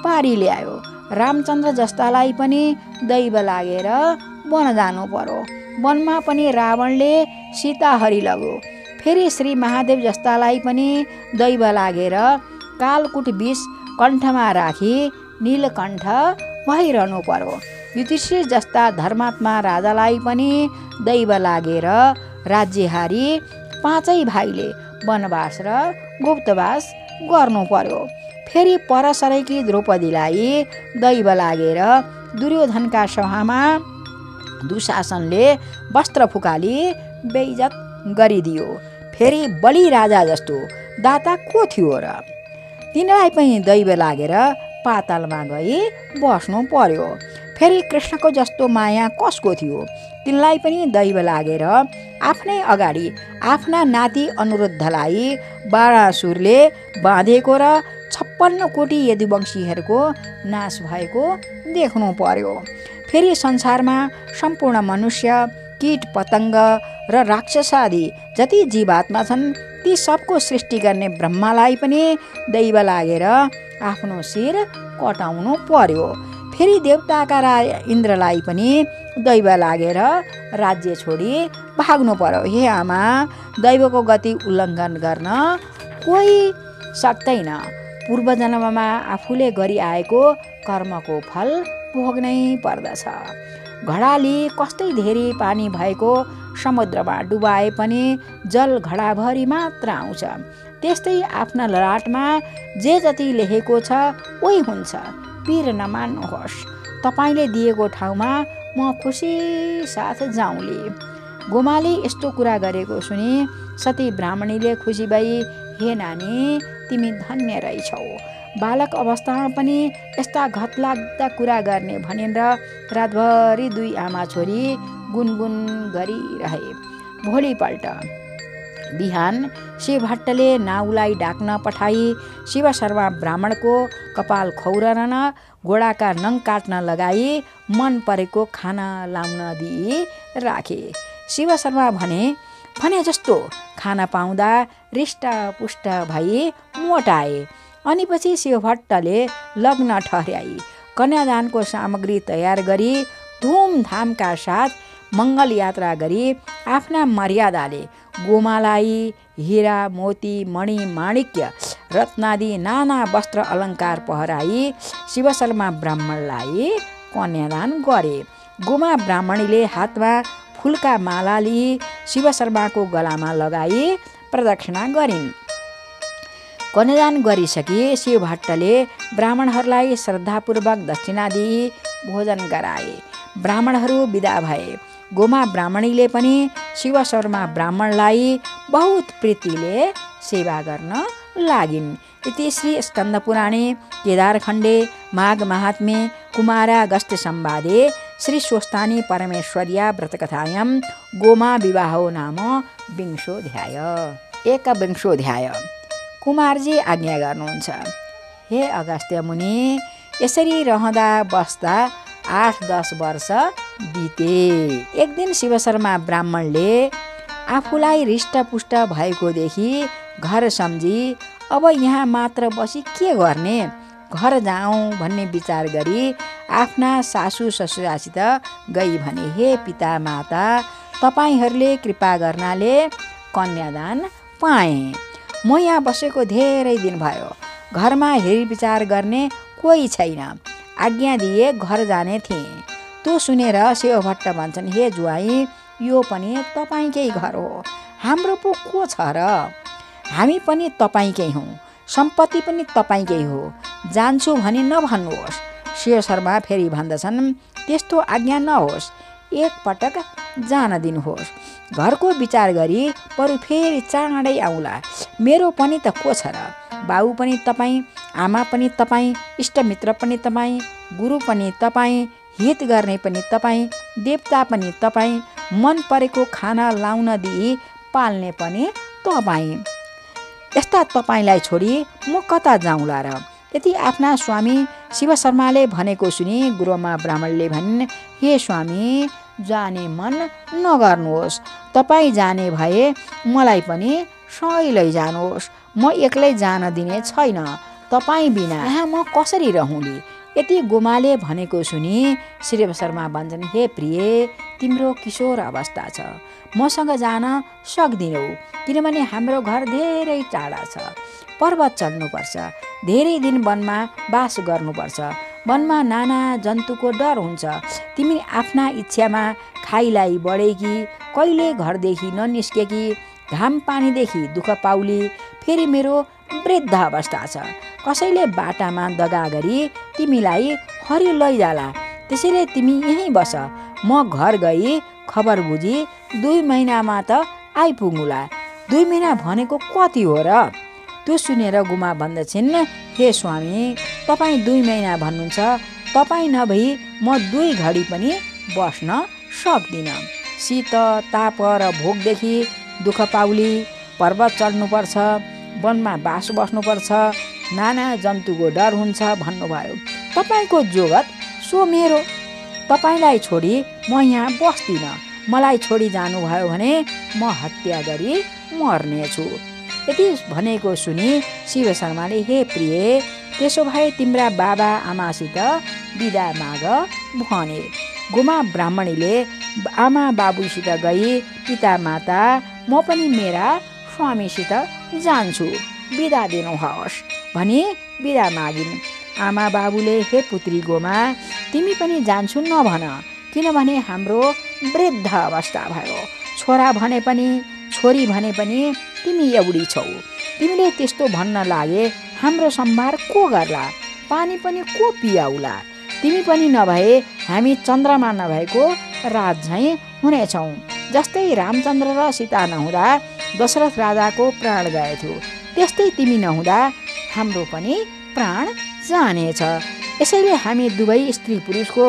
पारी ल्यायो। रामचन्द्र जस्तालाई पनि दैव लागेर वन जानु पर्यो, वनमा पनि रावणले सीता हरि लगो। फेरि श्री महादेव जस्तालाई पनि दैव लागेर कालकुट विष कण्ठमा राखी नीलकण्ठ भइरहनु पर्यो। युधिष्ठिर जस्ता धर्मात्मा राजालाई पनि दैव लागेर राज्यहारी पाँचै भाइले वनवास र गुप्तवास गर्नु पर्यो। फेरि परसरेकी द्रौपदीलाई दैव लागेर दुर्योधनका सभामा दुशासनले वस्त्र फुकाली बेइज्जत गरिदियो। फेरि बलि राजा जस्तो दाता को थियो र, तिनीलाई पनि दैव लागेर पातालमा गई बस्नु पर्यो। फेरि कृष्णको जस्तो माया कसको थियो, तिनलाई पनि दैव लागेर आफ्नै अगाडि आफ्ना नाति अनुरुद्धलाई बाणासुरले बाँधेको र 56 कोटी यदुवंशीहरूको नाश भएको देख्नु पर्यो। फेरि संसारमा सम्पूर्ण मनुष्य, कीट पतङ्ग र राक्षस आदि जति जीवात्मा छन् ती सबको सृष्टि गर्ने ब्रह्मालाई पनि दैव लागेर आफ्नो शिर कटाउनु पर्यो। फेरि देवताका इन्द्रलाई पनि दैव लागेर राज्य छोडी भाग्नु पर्यो। हे आमा दैवको गति उल्लङ्घन गर्न कोही सक्दैन। पूर्व जन्ममा आफूले गरिआएको कर्मको फल भोग्नै पर्दछ। घडाली कस्तै धेरै पानी भएको समुद्रमा डुबाए पनि जल घडाभरि मात्र आउँछ। त्यस्तै आफ्ना ललाटमा जे जति लेखेको छ उही हुन्छ, पिर नमान्नुहोस्। तपाईँले दिएको ठाउँमा म खुसी साथ जाउँली। गोमाले यस्तो कुरा गरेको सुनि सती ब्राह्मणीले खुसी भई, हे नानी, तिमी धन्य रहेछौ। बालक अवस्थामा पनि यस्ता घतलाग्दा कुरा गर्ने भनेर रातभरि दुई आमा छोरी गुनगुन गरिरहे। भोलिपल्ट बिहान शिवभट्टले नाउलाई डाक्न पठाई शिवशर्मा ब्राह्मणको कपाल खौरन घोडाका नङ काट्न लगाई मन परेको खाना लाउन दिई राखे। शिवशर्मा भने जस्तो खाना पाउँदा रिष्टपुष्ट भई मोटाए। अनि पछि शिवभट्टले लग्न ठहर्याई कन्यादानको सामग्री तयार गरी धुमधामका साथ मङ्गल यात्रा गरी आफ्ना मर्यादाले गोमालाई हिरा मोती मणि माणिक्य रत्नादि नाना वस्त्र अलङ्कार पहराई शिवशर्मा ब्राह्मणलाई कन्यादान गरे। गोमा ब्राह्मणीले हातमा फुलका माला लिई शिवशर्माको गलामा लगाई प्रदक्षिणा गरिन्। कन्यादान गरिसकी शिवभट्टले ब्राह्मणहरूलाई श्रद्धापूर्वक दक्षिणा दिई भोजन गराए। ब्राह्मणहरू विदा भए। गोमा ब्राह्मणीले पनि शिवशर्मा ब्राह्मणलाई बहुत प्रीतिले सेवा गर्न लागिन्। इति श्री स्कन्दपुराणे केदारखण्डे माघ महात्म्ये कुमारागस्त्य संवादे श्री स्वस्तानी परमेश्वर्या व्रतकथायां गोमा विवाहो नाम विंशोऽध्याय। एकविंशोऽध्याय। कुमारजी आज्ञा गर्नुहुन्छ, हे अगस्त्य मुनि, यसरी रहँदा बस्दा 8-10 वर्ष बिते। एक दिन शिवशर्मा ब्राह्मणले आफूलाई रिष्टपुष्ट भएको देखि घर सम्झी अब यहाँ मात्र बसी के गर्ने, घर जाउँ भन्ने विचार गरी आफ्ना सासू ससुरासित गई भने, हे पिता माता, तपाईँहरूले कृपा गर्नाले कन्यादान पाएँ। म यहाँ बसेको धेरै दिन भयो। घरमा हेरविचार गर्ने कोही छैन। आज्ञा दिए घर जाने थिएँ। त्यो सुनेर शिवभट्ट भन्छन्, हे ज्वाइँ, यो पनि तपाईँकै घर हो। हाम्रो पो को छ र? हामी पनि तपाईँकै हौँ। सम्पत्ति पनि तपाईँकै हो। जान्छु भनी नभन्नुहोस्। शिवशर्मा फेरि भन्दछन्, त्यस्तो आज्ञा नहोस्। एकपटक जान दिनुहोस्। घरको विचार गरी बरु फेरि चाँडै आउँला। मेरो पनि त को छ र? बाउ पनि तपाईँ, आमा पनि तपाईँ, इष्टमित्र पनि तपाईँ, गुरु पनि तपाईँ, हित गर्ने पनि तपाईँ, देवता पनि तपाईँ, मन परेको खाना लाउन दिई पाल्ने पनि तपाईँ। यस्ता तपाईँलाई छोडी म कता जाउँला र? यति आफ्ना स्वामी शिवशर्माले भनेको सुनि गुरुमा ब्राह्मणले भनिन्, हे स्वामी, जाने मन नगर्नुहोस्। तपाईँ जाने भए मलाई पनि सँगै लैजानुहोस्। म एक्लै जान दिने छैन। तपाईँ बिना यहाँ म कसरी रहूँली? यति गोमाले भनेको सुनि शिवशर्मा भन्छन्, हे प्रिय, तिम्रो किशोर अवस्था छ। मसँग जान सक्दिनौ, किनभने हाम्रो घर धेरै टाढा छ। पर्वत चढ्नुपर्छ। धेरै दिन वनमा बास गर्नुपर्छ। वनमा नाना जन्तुको डर हुन्छ। तिमी आफ्ना इच्छामा खाइलाई बढेकी, कहिले घरदेखि ननिस्केकी, घाम पानीदेखि दुःख पाउली। फेरि मेरो वृद्ध अवस्था छ। कसैले बाटामा दगा गरी तिमीलाई हरि लैजाला। त्यसैले तिमी यहीँ बस। म घर गई खबर बुझी 2 महिनामा त आइपुगुला। 2 महिना भनेको कति हो र? त्यो सुनेर गुमा भन्दछिन्, हे स्वामी, तपाईँ 2 महिना भन्नुहुन्छ। तपाईँ नभई म 2 घडी पनि बस्न सक्दिनँ। शीत ताप र भोकदेखि दुःख पाउली। पर्वत चढ्नुपर्छ। वनमा बास बस्नुपर्छ। नाना जन्तुको डर हुन्छ भन्नुभयो। तपाईँको जोगत सो मेरो। तपाईँलाई छोडी म यहाँ बस्दिनँ। मलाई छोडी जानुभयो भने म हत्या गरी मर्नेछु। यति भनेको सुनि शिवशर्माले, हे प्रिय, त्यसो भए तिम्रा बाबा आमासित बिदा माग भने। गोमा ब्राह्मणीले आमा बाबुसित गई, पिता माता, म पनि मेरा स्वामीसित जान्छु, बिदा दिनुहोस् भनी बिदा मागिन्। आमा बाबुले, हे पुत्री गोमा, तिमी पनि जान्छु नभन, किनभने हाम्रो वृद्ध अवस्था भयो। छोरा भने पनि छोरी भने पनि तिमी एउटी छौ। तिमीले त्यस्तो भन्न लागे हाम्रो सम्भार को गर्ला? पानी पनि को पियाउला? तिमी पनि नभए हामी चन्द्रमा नभएको रात झैँ हुनेछौँ। जस्तै रामचन्द्र र सीता नहुँदा दशरथ राजाको प्राण गएथ्यो, त्यस्तै तिमी नहुँदा हाम्रो पनि प्राण जानेछ। यसैले हामी दुवै स्त्री पुरुषको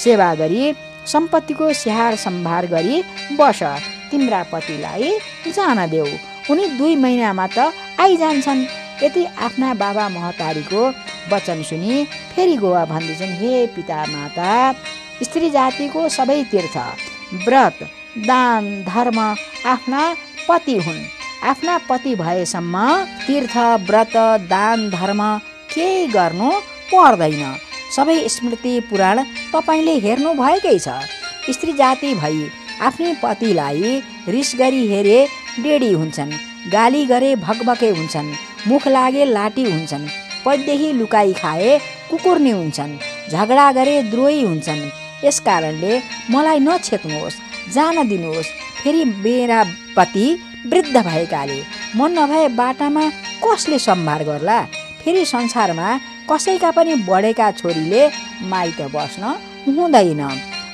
सेवा गरी सम्पत्तिको स्याहार सम्भार गरी बस। तिम्रा पतिलाई जान देऊ, उनी 2 महिनामा त आइजान्छन्। यति आफ्ना बाबा महतारीको वचन सुनि फेरि गोवा भन्दैछन्, हे पिता माता, स्त्री जातिको सबै तीर्थ व्रत दान धर्म आफ्ना पति हुन्। आफ्ना पति भएसम्म तीर्थ व्रत दान धर्म केही गर्नु पर्दैन। सबै स्मृति पुराण तपाईँले हेर्नु भएकै छ। स्त्री जाति भई आफ्नै पतिलाई रिस गरी हेरे डेडी हुन्छन्, गाली गरे भकभके हुन्छन्, मुख लागे लाटी हुन्छन्, पददेखि लुकाई खाए कुकुर्नी हुन्छन्, झगडा गरे द्रोही हुन्छन्। यस कारणले मलाई नछेक्नुहोस्, जान दिनुहोस्। फेरि मेरा पति वृद्ध भएकाले मन नभए बाटामा कसले सम्भार गर्ला? फेरि संसारमा कसैका पनि बढेका छोरीले माइत बस्न हुँदैन,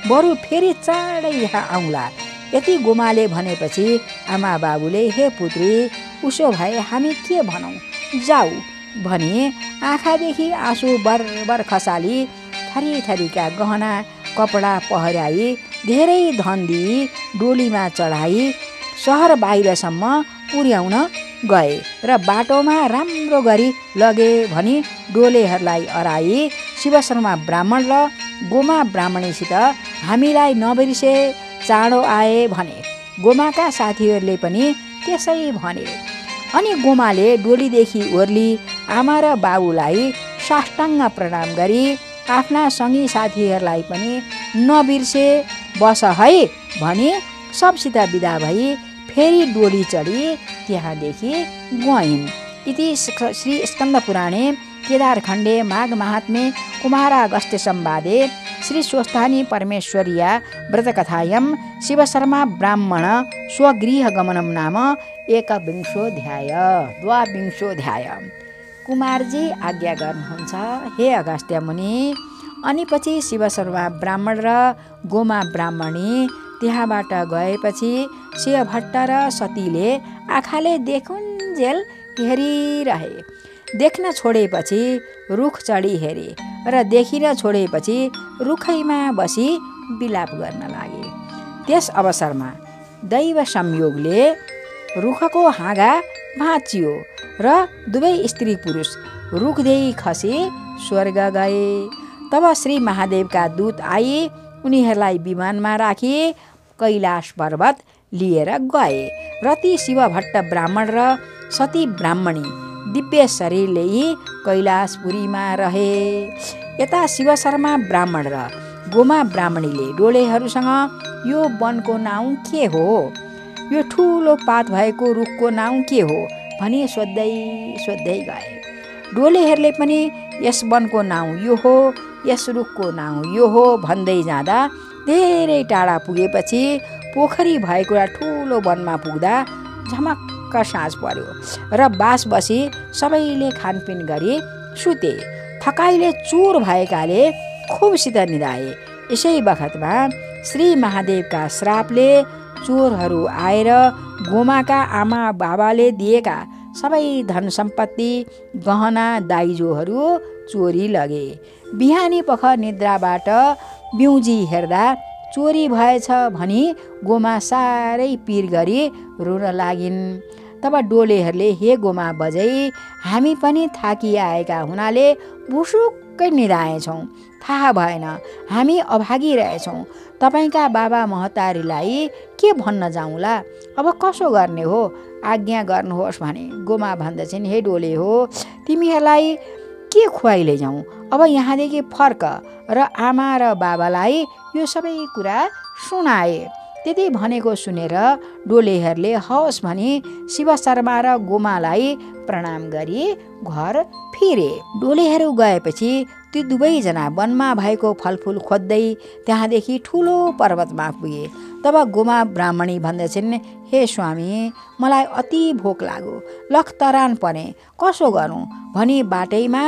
बरु फेरि चाँडै यहाँ आउँला। यति गोमाले भनेपछि आमा बाबुले, हे पुत्री, उसो भए हामी के भनौँ, जाऊ भने आँखादेखि आँसु बरबर खसाली थरी थरीका गहना कपडा पहराई धेरै धन दिई डोलीमा चढाई सहर बाहिरसम्म पुर्याउन गए र बाटोमा राम्रो गरी लगे भनी डोलेहरूलाई अराई शिवशर्मा ब्राह्मण र गोमा ब्राह्मणीसित हामीलाई नबिर्से चाँडो आए भने। गोमाका साथीहरूले पनि त्यसै भने। अनि गोमाले डोलीदेखि ओर्ली आमा र बाबुलाई साष्टाङ्ग प्रणाम गरी आफ्ना सङ्गी साथीहरूलाई पनि नबिर्से बस है भनी सबसित बिदा भई फेरि डोली चढी त्यहाँदेखि गइन्। इति श्री स्कन्द पुराणे केदारखण्डे माघ महात्म्ये कुमारागस्त्य संवादे श्री स्वस्थानी परमेश्वर्या व्रतकथायां शिवशर्मा ब्राह्मण स्वगृहगमनं नाम 21 कुमारजी आज्ञा गर्नुहुन्छ, हे अगस्त्य मुनि। अनि पछि शिवशर्मा ब्राह्मण र गोमा ब्राह्मणी त्यहाँबाट गएपछि शिवभट्ट र सतीले आँखाले देखुन्जेल हेरिरहे। देख्न छोडेपछि रुख चढी हेरे र देखिन छोडेपछि रुखैमा बसी बिलाप गर्न लागे। त्यस अवसरमा दैव संयोगले रुखको हाँगा भाँचियो र दुवै स्त्री पुरुष रुखदेखि खसी स्वर्ग गए। तब श्री महादेवका दूत आई उनीहरूलाई विमानमा राखी कैलाश पर्वत लिएर गए र ती शिवभट्ट ब्राह्मण र सती ब्राह्मणी दिव्य शरीरले कैलाशपुरीमा रहे। यता शिवशर्मा ब्राह्मण र गोमा ब्राह्मणीले डोलेहरूसँग यो वनको नाउँ के हो, यो ठुलो पात भएको रुखको नाउँ के हो भनी सोध्दै गए। डोलेहरूले पनि यस वनको नाउँ यो हो, यस रुखको नाउँ यो हो भन्दै जाँदा धेरै टाढा पुगेपछि पोखरी भएको एउटा ठुलो वनमा पुग्दा झमक्क साँझ पर्यो र बास बसी सबैले खानपिन गरी सुते। थकाइले चुर भएकाले खुबसित निदाए। यसै बखतमा श्री महादेवका श्रापले चोरहरू आएर गोमाका आमा बाबाले दिएका सबै धन सम्पत्ति गहना दाइजोहरू चोरी लगे। बिहानी पख निद्राबाट बिउजी हेर्दा चोरी भएछ भनी गोमा साह्रै पिर गरी रुन लागिन्। तब डोलेहरूले हे गोमा बजै, हामी पनि थाकिआएका हुनाले भुसुक्कै निदाएछौँ, थाहा भएन, हामी अभागी रहेछौँ। तपाईँका बाबा महतारीलाई के भन्न जाउँला, अब कसो गर्ने हो, आज्ञा गर्नुहोस् भने। गोमा भन्दछन्, हे डोले हो, तिमीहरूलाई के खुवाइ लैजाउँ, अब यहाँदेखि फर्क। र आमा र बाबालाई यो सबै कुरा सुनाए। त्यति भनेको सुनेर डोलेहरूले हवस् भनी शिवशर्मा र गोमालाई प्रणाम गरी घर फिरे। डोलेहरू गएपछि ती दुवैजना वनमा भएको फलफुल खोज्दै त्यहाँदेखि ठुलो पर्वतमा पुगे। तब गोमा ब्राह्मणी भन्दछन्, हे स्वामी, मलाई अति भोक लाग्यो, लखतरान परे, कसो गरौँ भनी बाटैमा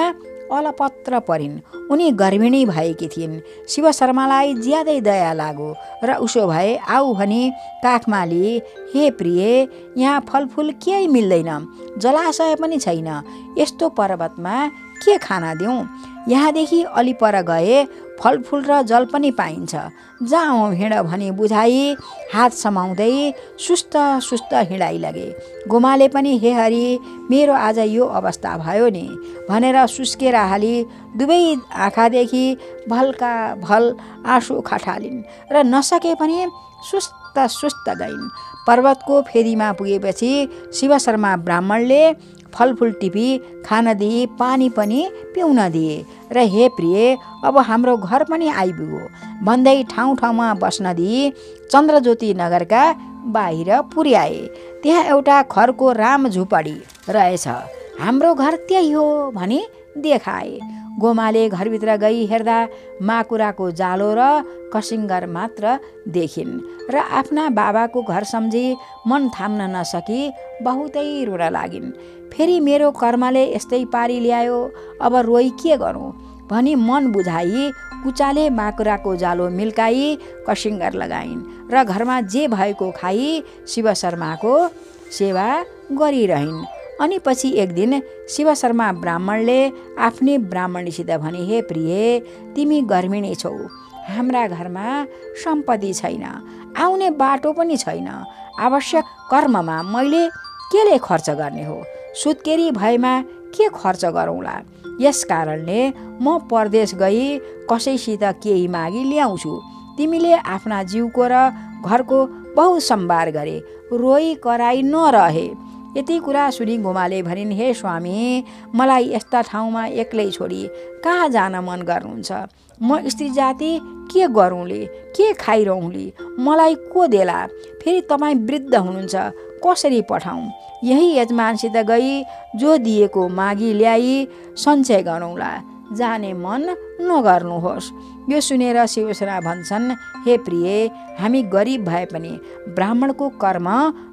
अलपत्र परिन्। उनी गर्भिणी भएकी थिइन्। शिव शर्मालाई ज्यादै दया लाग्यो र उसो भए आऊ भनी काखमा लिए। हे प्रिय, यहाँ फलफुल केही मिल्दैन, जलाशय पनि छैन, यस्तो पर्वतमा के खाना दिउँ? यहाँदेखि अलि पर गए फलफुल र जल पनि पाइन्छ, जाउँ हिँड भनी बुझाई हात समाउँदै सुस्त सुस्त हिँडाइ लगे। गोमाले पनि हे हरि, मेरो आज यो अवस्था भयो नि भनेर सुस्केर हाली दुवै आँखादेखि भल्का भल आँसु खठालिन् र नसके पनि सुस्त सुस्त गइन्। पर्वतको फेदीमा पुगेपछि शिव शर्मा ब्राह्मणले फलफुल टिपी खान दिए, पानी पनि पिउन दिए र हे प्रिय, अब हाम्रो घर पनि आइपुग्यो भन्दै ठाउँ ठाउँमा बस्न दिए चन्द्रज्योति नगरका बाहिर पुर्याए। त्यहाँ एउटा खरको राम झुपडी रहेछ, हाम्रो घर त्यही हो भनी देखाए। गोमाले घरभित्र गई हेर्दा माकुराको जालो र कसिङ्गर मात्र देखिन् र आफ्ना बाबाको घर सम्झी मन थाम्न नसकी बहुतै रुन लागिन्। फेरि मेरो कर्मले यस्तै पारी ल्यायो, अब रोई के गरौँ भनी मन बुझाई कुचाले माकुराको जालो मिल्काई कसिङ्गर लगाइन् र घरमा जे भएको खाई शिव शर्माको सेवा गरिरहिन्। अनि पछि एक दिन शिव शर्मा ब्राह्मणले आफ्नै ब्राह्मणीसित भने, हे प्रिय, तिमी गर्भिणी छौ, हाम्रा घरमा सम्पत्ति छैन, आउने बाटो पनि छैन, आवश्यक कर्ममा मैले केले खर्च गर्ने हो? सुत्केरी भएमा के खर्च गरौँला? यस कारणले म परदेश गई कसैसित केही मागी ल्याउँछु। तिमीले आफ्ना जिउको र घरको बहुत सम्भार गरे, रोई कराई नरहे। यति कुरा सुनि गोमाले भनिन्, हे स्वामी, मलाई यस्ता ठाउँमा एक्लै छोडी कहाँ जान मन गर्नुहुन्छ? म स्त्री जाति के गरौँले, के खाइरहँली, मलाई को देला? फेरि तपाईँ वृद्ध हुनुहुन्छ, कसरी पठाउँ? यही यजमानसित गई जो दिएको मागी ल्याई सञ्चय गरौँला, जाने मन नगर्नुहोस्। यो सुनेर शिवसेना भन्छन्, हे प्रिय, हामी गरिब भए पनि ब्राह्मणको कर्म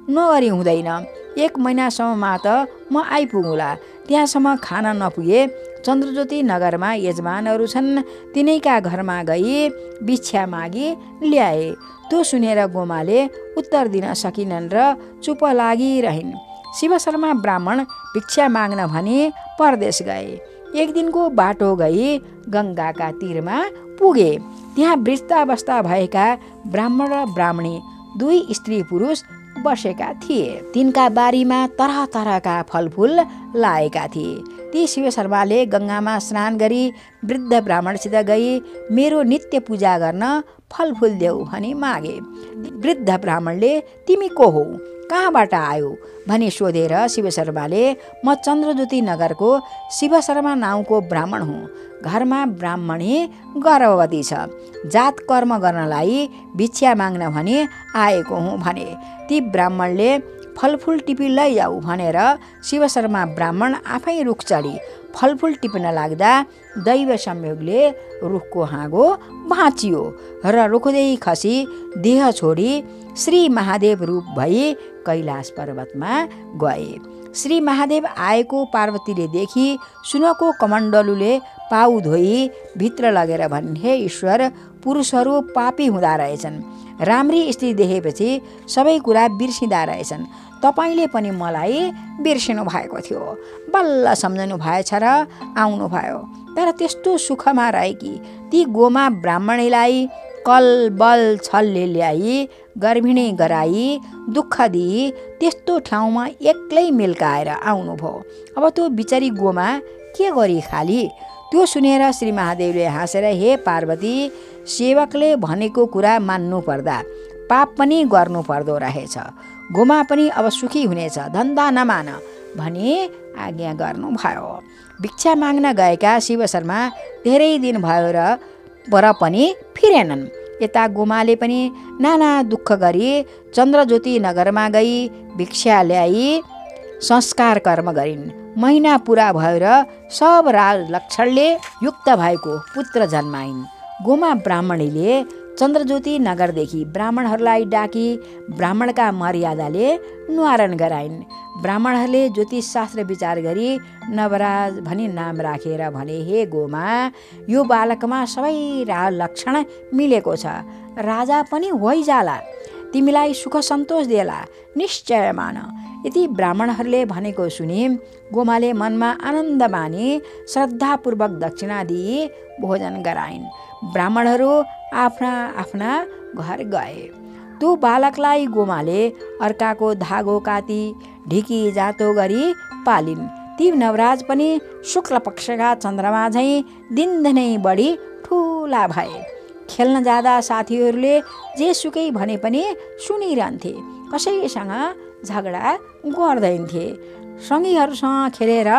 नगरी हुँदैन। 1 महिनासम्ममा त म आइपुगुला। त्यहाँसम्म खाना नपुगे चन्द्रज्योति नगरमा यजमानहरू छन्, तिनैका घरमा गई भिक्षा मागी ल्याए। त्यो सुनेर गोमाले उत्तर दिन सकिनन् र चुप लागिरहिन्। शिव शर्मा ब्राह्मण भिक्षा माग्न भनी परदेश गए। एक दिनको बाटो गई गङ्गाका तीरमा पुगे। त्यहाँ वृद्धावस्था भएका ब्राह्मण र ब्राह्मणी 2 स्त्री पुरुष बसेका थिए। तिनका बारीमा तरह तरहका फलफुल लाएका थिए। ती शिव शर्माले गङ्गामा स्नान गरी वृद्ध ब्राह्मणसित गई मेरो नित्य पूजा गर्न फलफुल देऊ भनी मागे। वृद्ध ब्राह्मणले तिमी को हौ, कहाँबाट आयो भनी सोधेर शिव शर्माले म चन्द्रज्योति नगरको शिव शर्मा नाउँको ब्राह्मण हुँ। घरमा ब्राह्मणी गर्भवती छ, जात कर्म गर्नलाई भिक्षा माग्न भनी आएको हुँ भने। ती ब्राह्मणले फलफुल टिपी लैजाऊ भनेर शिव शर्मा ब्राह्मण आफै रुख चढी फलफुल टिप्न लाग्दा दैव संयोगले रुखको हाँगो भाँचियो र रुखदेखि खसी देह छोडी श्री महादेव रूप भई कैलाश पर्वतमा गए। श्री महादेव आएको पार्वतीले देखी सुनको कमण्डलुले पाउ धोई भित्र लगेर भनिन्, हे ईश्वर, पुरुषहरू पापी हुँदा रहेछन्, राम्री स्त्री देखेपछि सबै कुरा बिर्सिँदा रहेछन्। तपाईँले पनि मलाई बिर्सिनु भएको थियो, बल्ल सम्झनु भएछ र आउनु भयो। तर त्यस्तो सुखमा रहेकी ती गोमा ब्राह्मणीलाई कल बल छलले ल्याई गर्भिणी गराई दुःख दिई त्यस्तो ठाउँमा एक्लै मिल्काएर आउनुभयो। अब त्यो बिचरी गोमा के गरी खाली? त्यो सुनेर श्री महादेवले हाँसेर, हे पार्वती, सेवकले भनेको कुरा मान्नु पर्दा पाप पनि गर्नु पर्दो रहेछ। गोमा पनि अब सुखी हुनेछ, धन्दा नमान भनी आज्ञा गर्नुभयो। भिक्षा माग्न गएका शिव शर्मा धेरै दिन भयो र पनि फिरेनन्। यता गोमाले पनि नाना दुःख गरी चन्द्रज्योति नगरमा गई भिक्षा ल्याई संस्कार कर्म गरिन्। महिना पुरा भयो र सब राज लक्षणले युक्त भएको पुत्र जन्माइन्। गोमा ब्राह्मणीले चन्द्रज्योति नगरदेखि ब्राह्मणहरूलाई डाकी ब्राह्मणका मर्यादाले न्वारण गराइन्। ब्राह्मणहरूले ज्योतिषशास्त्र विचार गरी नवराज भनी नाम राखेर भने, हे गोमा, यो बालकमा सबै लक्षण मिलेको छ, राजा पनि होइजाला, तिमीलाई सुख सन्तोष देला, निश्चय मान। यति ब्राह्मणहरूले भनेको सुनि गोमाले मनमा आनन्द मानी श्रद्धापूर्वक दक्षिणा दिई भोजन गराइन्। ब्राह्मणहरू आफ्ना आफ्ना घर गए। त्यो बालकलाई गोमाले अर्काको धागो काटी ढिकी जातो गरी पालिन्। ती नवराज पनि शुक्ल पक्षका चन्द्रमा झैँ दिनदिनै बढी ठुला भए। खेल्न जाँदा साथीहरूले जेसुकै भने पनि सुनिरहन्थे, कसैसँग झगडा गर्दैन्थे। सँगीहरूसँग खेलेर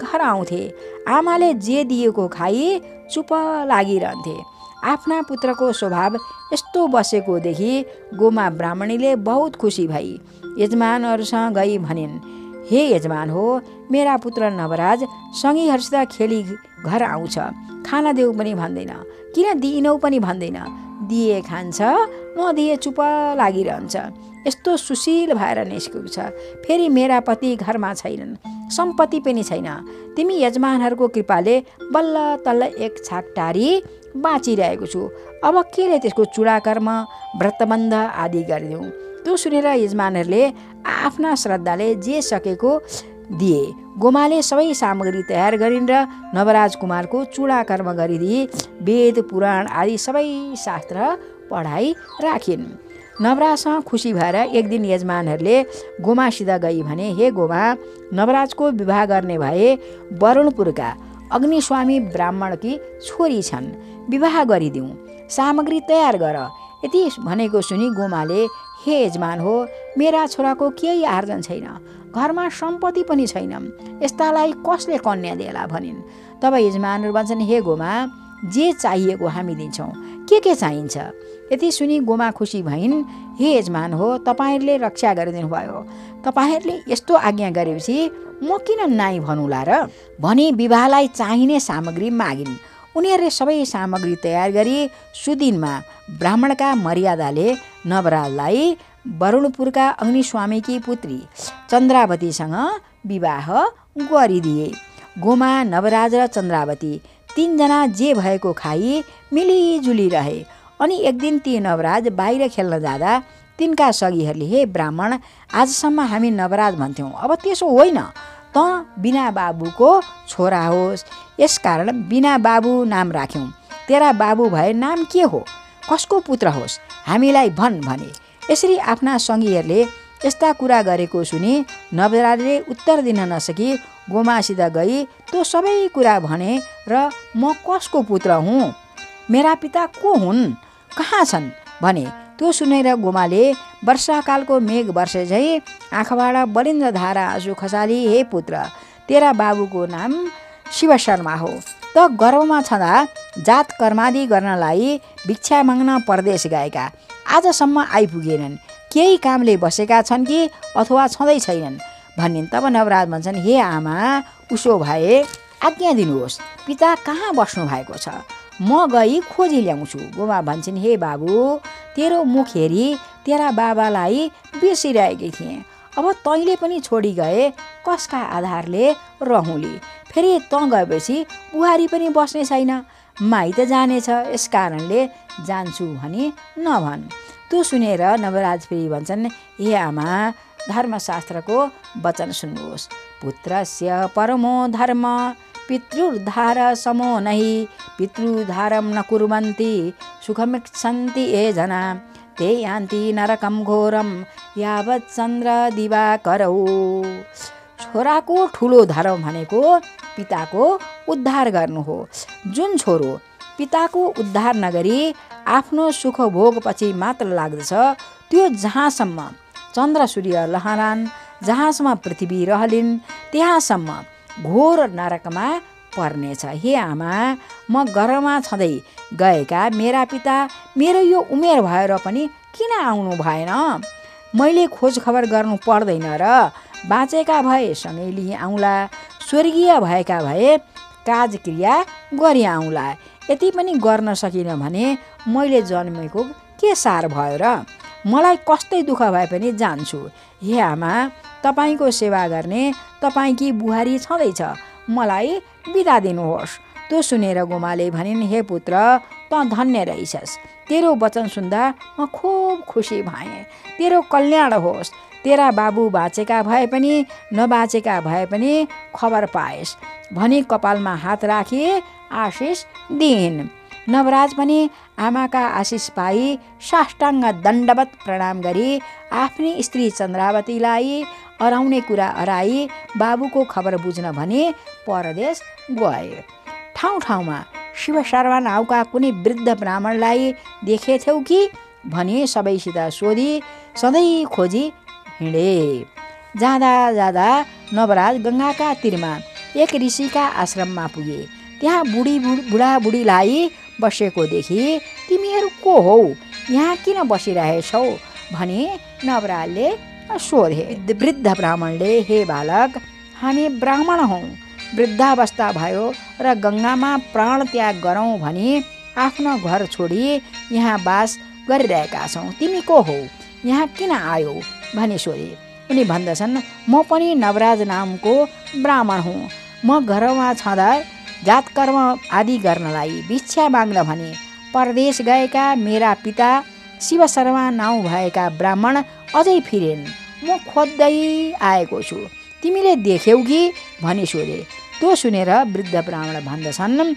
घर आउँथे। आमाले जे दिएको खाई चुप लागिरहन्थे। आफ्ना पुत्रको स्वभाव यस्तो बसेको देखि गोमा ब्राह्मणीले बहुत खुसी भई यजमानहरूसँग गई भनिन्, हे यजमान हो, मेरा पुत्र नवराज सँगीहरूसित खेली घर आउँछ, खाना देऊ पनि भन्दैन, किन दिइनौ पनि भन्दैन, दिए खान्छ, नदिए चुप लागिरहन्छ, यस्तो सुशील भएर निस्केको छ। फेरि मेरा पति घरमा छैनन्, सम्पत्ति पनि छैन। तिमी यजमानहरूको कृपाले बल्ल तल्ल एक छाक टारी बाँचिरहेको छु। अब केले त्यसको चुडाकर्म व्रतबन्ध आदि गरिदिउँ। त्यो सुनेर यजमानहरूले आफ्ना श्रद्धाले जे सकेको दिए। गोमाले सबै सामग्री तयार गरिन् र नवराज कुमारको चुडाकर्म गरिदिई वेद पुराण आदि सबै शास्त्र पढाइ राखिन्। नवराजसँग खुसी भएर एक दिन यजमानहरूले गोमासित गई भने, हे गोमा, नवराजको विवाह गर्ने भए वरुणपुरका अग्निस्वामी ब्राह्मणकी छोरी छन्, विवाह गरिदिउँ, सामग्री तयार गर। यति भनेको सुनि गोमाले, हे यजमान हो, मेरा छोराको केही आर्जन छैन, घरमा सम्पत्ति पनि छैन, यस्तालाई कसले कन्या देला भनिन्। तब यजमानहरू भन्छन्, हे गोमा, जे चाहिएको हामी दिन्छौँ, के चाहिन्छ? यति सुनि गोमा खुसी भइन्। हे यजमान हो, तपाईँहरूले रक्षा गरिदिनु भयो, तपाईँहरूले यस्तो आज्ञा गरेपछि म किन नाइ भनुला र भनी विवाहलाई चाहिने सामग्री मागिन्। उनीहरूले सबै सामग्री तयार गरी सुदिनमा ब्राह्मणका मर्यादाले नवराजलाई वरुणपुरका अग्निस्वामीकी पुत्री चन्द्रावतीसँग विवाह गरिदिए। गोमा, नवराज र चन्द्रावती तीनजना जे भएको खाई मिलिजुली रहे। अनि एक दिन ती नवराज बाहिर खेल्न जाँदा तिनका सगीहरूले, हे ब्राह्मण, आजसम्म हामी नवराज भन्थ्यौँ, अब त्यसो होइन, त बिना बाबुको छोरा होस्, यसकारण बिना बाबु नाम राख्यौँ। तेरा बाबु भए नाम के हो, कसको पुत्र होस्, हामीलाई भन् भने। यसरी आफ्ना सङ्गीहरूले यस्ता कुरा गरेको सुनि नवराजले उत्तर दिन नसकी गोमासित गई त्यो सबै कुरा भने र म कसको पुत्र हुँ, मेरा पिता को हुन्, कहाँ छन् भने। त्यो सुनेर गोमाले वर्षाकालको मेघ वर्षे झैँ आँखाबाट बलिन्द्र धारा आँसु खसाली, हे पुत्र, तेरा बाबुको नाम शिव शर्मा हो, त गर्भमा छँदा जात कर्मादि गर्नलाई भिक्षा माग्न परदेश गएका आजसम्म आइपुगेनन्, केही कामले बसेका छन् कि अथवा छँदै छैनन् भनिन्। तब नवराज भन्छन्, हे आमा, उसो भए आज्ञा दिनुहोस्, पिता कहाँ बस्नु भएको छ, म गई खोजी ल्याउँछु। गोमा भन्छन्, हे बाबु, तेरो मुख हेरी तेरा बाबालाई बिर्सिरहेकी थिएँ, अब तैँले पनि छोडी गए, कसका आधारले रहूँली, फेरि तँ गएपछि बुहारी पनि बस्ने छैन, माइत जानेछ, यस कारणले जान्छु भनी नभन्। त्यो सुनेर नवराज फेरि भन्छन्, हे आमा, धर्मशास्त्रको वचन सुन्नुहोस्, पुत्रस्य परमो धर्म पितृद्धार समो नहि, पितृद्धारं न कुर्वन्ति सुखमिच्छन्ति ये जना, ते यान्ति नरकं घोरं यावत् चन्द्र दिवाकरौ। छोराको ठुलो धर्म भनेको पिताको उद्धार गर्नु हो। जुन छोरो पिताको उद्धार नगरी आफ्नो सुख भोगपछि मात्र लाग्दछ, त्यो जहाँसम्म चन्द्र सूर्य लहरान्, जहाँसम्म पृथ्वी रहलिन्, त्यहाँसम्म घोर नरकमा पर्नेछ। हे आमा, म गर्भमा छँदै गएका मेरा पिता मेरो यो उमेर भएर पनि किन आउनु भएन? मैले खोज खबर गर्नु पर्दैन र? बाँचेका भए सँगै लिई आउँला, स्वर्गीय भएका भए काजक्रिया गरी आउँला। यति पनि गर्न सकिनँ भने मैले जन्मेको के सार भयो र? मलाई कस्तै दुःख भए पनि जान्छु। हे आमा, तपाईँको सेवा गर्ने तपाईँकी बुहारी छँदैछ, मलाई बिदा दिनुहोस्। त्यो सुनेर गोमाले भनिन्, हे पुत्र, त धन्य रहेछस्। तेरो वचन सुन्दा म खुब खुसी भएँ। तेरो कल्याण होस्। तेरा बाबु बाँचेका भए पनि नबाँचेका भए पनि खबर पाएस् भनी कपालमा हात राखी आशिष दिइन्। नवराज पनि आमाका आशिष पाई साष्टाङ्ग दण्डवत प्रणाम गरी आफ्नी स्त्री चन्द्रावतीलाई अराउने कुरा अराई बाबुको खबर बुझ्न भनी परदेश गए। ठाउँ ठाउँमा शिवशर्मा नाउँका कुनै वृद्ध ब्राह्मणलाई देखेथ्यौ कि भनी सबैसित सोधी सधैँ खोजी हिँडे। जाँदा जाँदा नवराज गङ्गाका तीरमा एक ऋषिका आश्रममा पुगे। त्यहाँ बुढाबुढीलाई बसेको देखि तिमीहरू को हौ, यहाँ किन बसिरहेछौ भनी नवराजले सोधे। वृद्ध ब्राह्मणले, हे बालक, हामी ब्राह्मण हौँ। वृद्धावस्था भयो र गङ्गामा प्राण त्याग गरौँ भनी आफ्नो घर छोडी यहाँ बास गरिरहेका छौँ। तिमी को हौ, यहाँ किन आयौ भनी सोधे। उनी भन्दछन्, म पनि नवराज नामको ब्राह्मण हुँ। म घरमा छँदा जातकर्म आदि गर्नलाई भिक्षा माग्न भनी परदेश गएका मेरा पिता शिवशर्मा नाउँ भएका ब्राह्मण अझै फिरेन्। म खोज्दै आएको छु। तिमीले देख्यौ कि भनी सोधे। त्यो सुनेर वृद्ध ब्राह्मण भन्दछन्,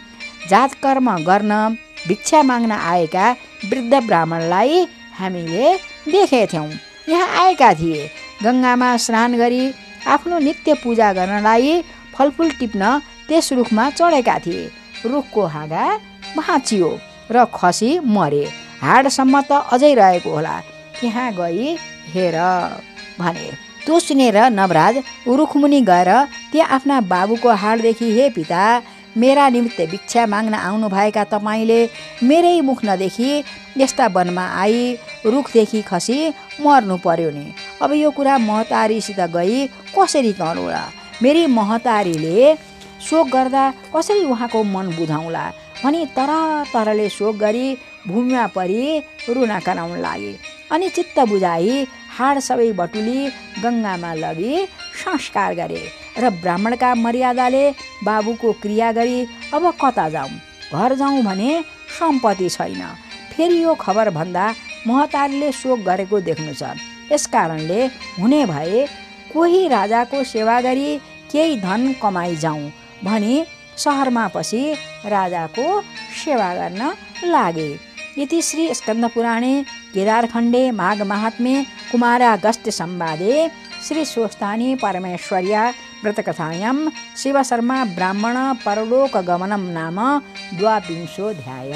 जातकर्म गर्न भिक्षा माग्न आएका वृद्ध ब्राह्मणलाई हामीले देखेथ्यौँ। यहाँ आएका थिए। गङ्गामा स्नान गरी आफ्नो नित्य पूजा गर्नलाई फलफुल टिप्न त्यस रुखमा चढेका थिए। रुखको हाँगा भाँचियो र खसी मरे। हाडसम्म त अझै रहेको होला, त्यहाँ गई हेर भने। त्यो सुनेर नवराज रुखमुनि गएर त्यहाँ आफ्ना बाबुको हाडदेखि, हे पिता, मेरा निमित्त भिक्षा माग्न आउनुभएका तपाईँले मेरै मुख नदेखि यस्ता वनमा आई रुखदेखि खसी मर्नु पर्यो नि। अब यो कुरा महतारीसित गई कसरी गरौँला? मेरी महतारीले शोक गर्दा कसरी उहाँको मन बुझाउँला भनी तरले शोक गरी भूमिमा परी रुन कराउन लागे। अनि चित्त बुझाई हाड सबै बटुली गङ्गामा लगी संस्कार गरे र ब्राह्मणका मर्यादाले बाबुको क्रिया गरी अब कता जाउँ? घर जाउँ भने सम्पत्ति छैन। फेरि यो खबर भन्दा महतारीले शोक गरेको देख्नु छ। यसकारणले हुने भए कोही राजाको सेवा गरी केही धन कमाई जाउँ भनी सहरमा पसी राजाको सेवा गर्न लागे। इति श्री स्कन्दपुराणे केदारखण्डे माघ महात्म्ये कुमारागस्त्य संवादे श्री स्वस्थानी परमेश्वर्या व्रतकथायां शिवशर्मा ब्राह्मण परलोक गमनम नाम द्वाविंशोऽध्याय।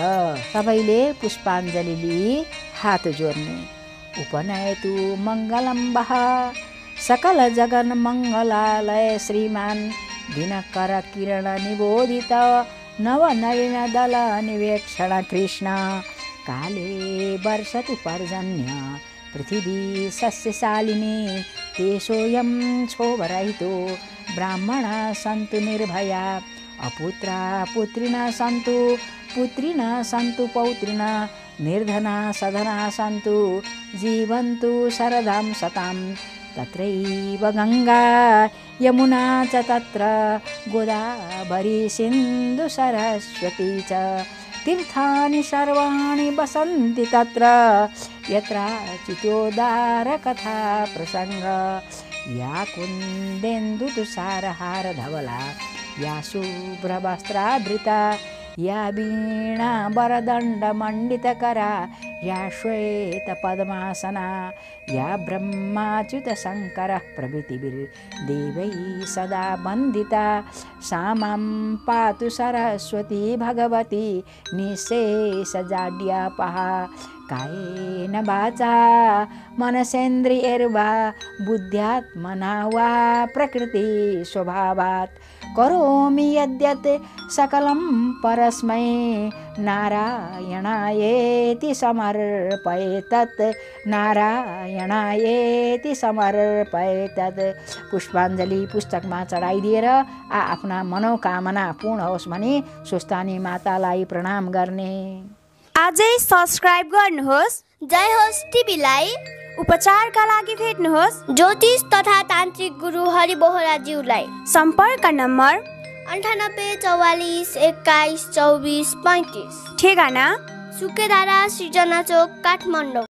सबैले पुष्पाञ्जलि लिई हात जोड्ने। उपनयतु मङ्गलं वः सकल जगन मङ्गलालय श्रीमान् दिनकर किरण निबोधित नवनलिन दल निवेक्षण कृष्ण काले वर्षतु पर्जन्य पृथिवी सस्यशालिनी तेषोऽयं क्षोभरहितो ब्राह्मण सन्तु निर्भया अपुत्रा पुत्रिण सन्तु पुत्रिण सन्तु पौत्रिण निर्धना सधना सन्तु जीवन्तु शरदां शतां तत्रैव गङ्गा यमुना च तत्र गोदावरी सिन्धु सरस्वती च तीर्थानि सर्वाणि वसन्ति तत्र यत्राचितोदार कथा प्रसङ्ग या कुन्देन्दु तुषारहार धवला या शुभ्रवस्त्रावृता या वीणा वरदण्ड मण्डितकरा या श्वेत पद्मासना या ब्रह्माच्युत शङ्करः प्रभृतिभिर्देवैः सदा वन्दिता सा मां पातु सरस्वती भगवती निःशेषजाड्यापहा कायेन वाचा मनसेन्द्रियैर्वा बुद्ध्यात्मना वा प्रकृति स्वभावात् करोमि यद्यत् सकलं परस्मै नारायणायेति समर्पयेतत् नारायणायेति समर्पयेतत्। पुष्पाञ्जलि पुस्तकमा चढाइदिएर आफ्ना मनोकामना पूर्ण होस् भनी स्वस्थानी मातालाई प्रणाम गर्ने। आजै सब्स्क्राइब गर्नुहोस् जय होस् टिभीलाई। उपचारका लागि भेट्नुहोस् ज्योतिष तथा तान्त्रिक गुरु हरि बोहराज्यूलाई। सम्पर्क नम्बर 98 44 21 24 35। ठेगाना सुकेदारा सृजना चोक काठमाडौँ।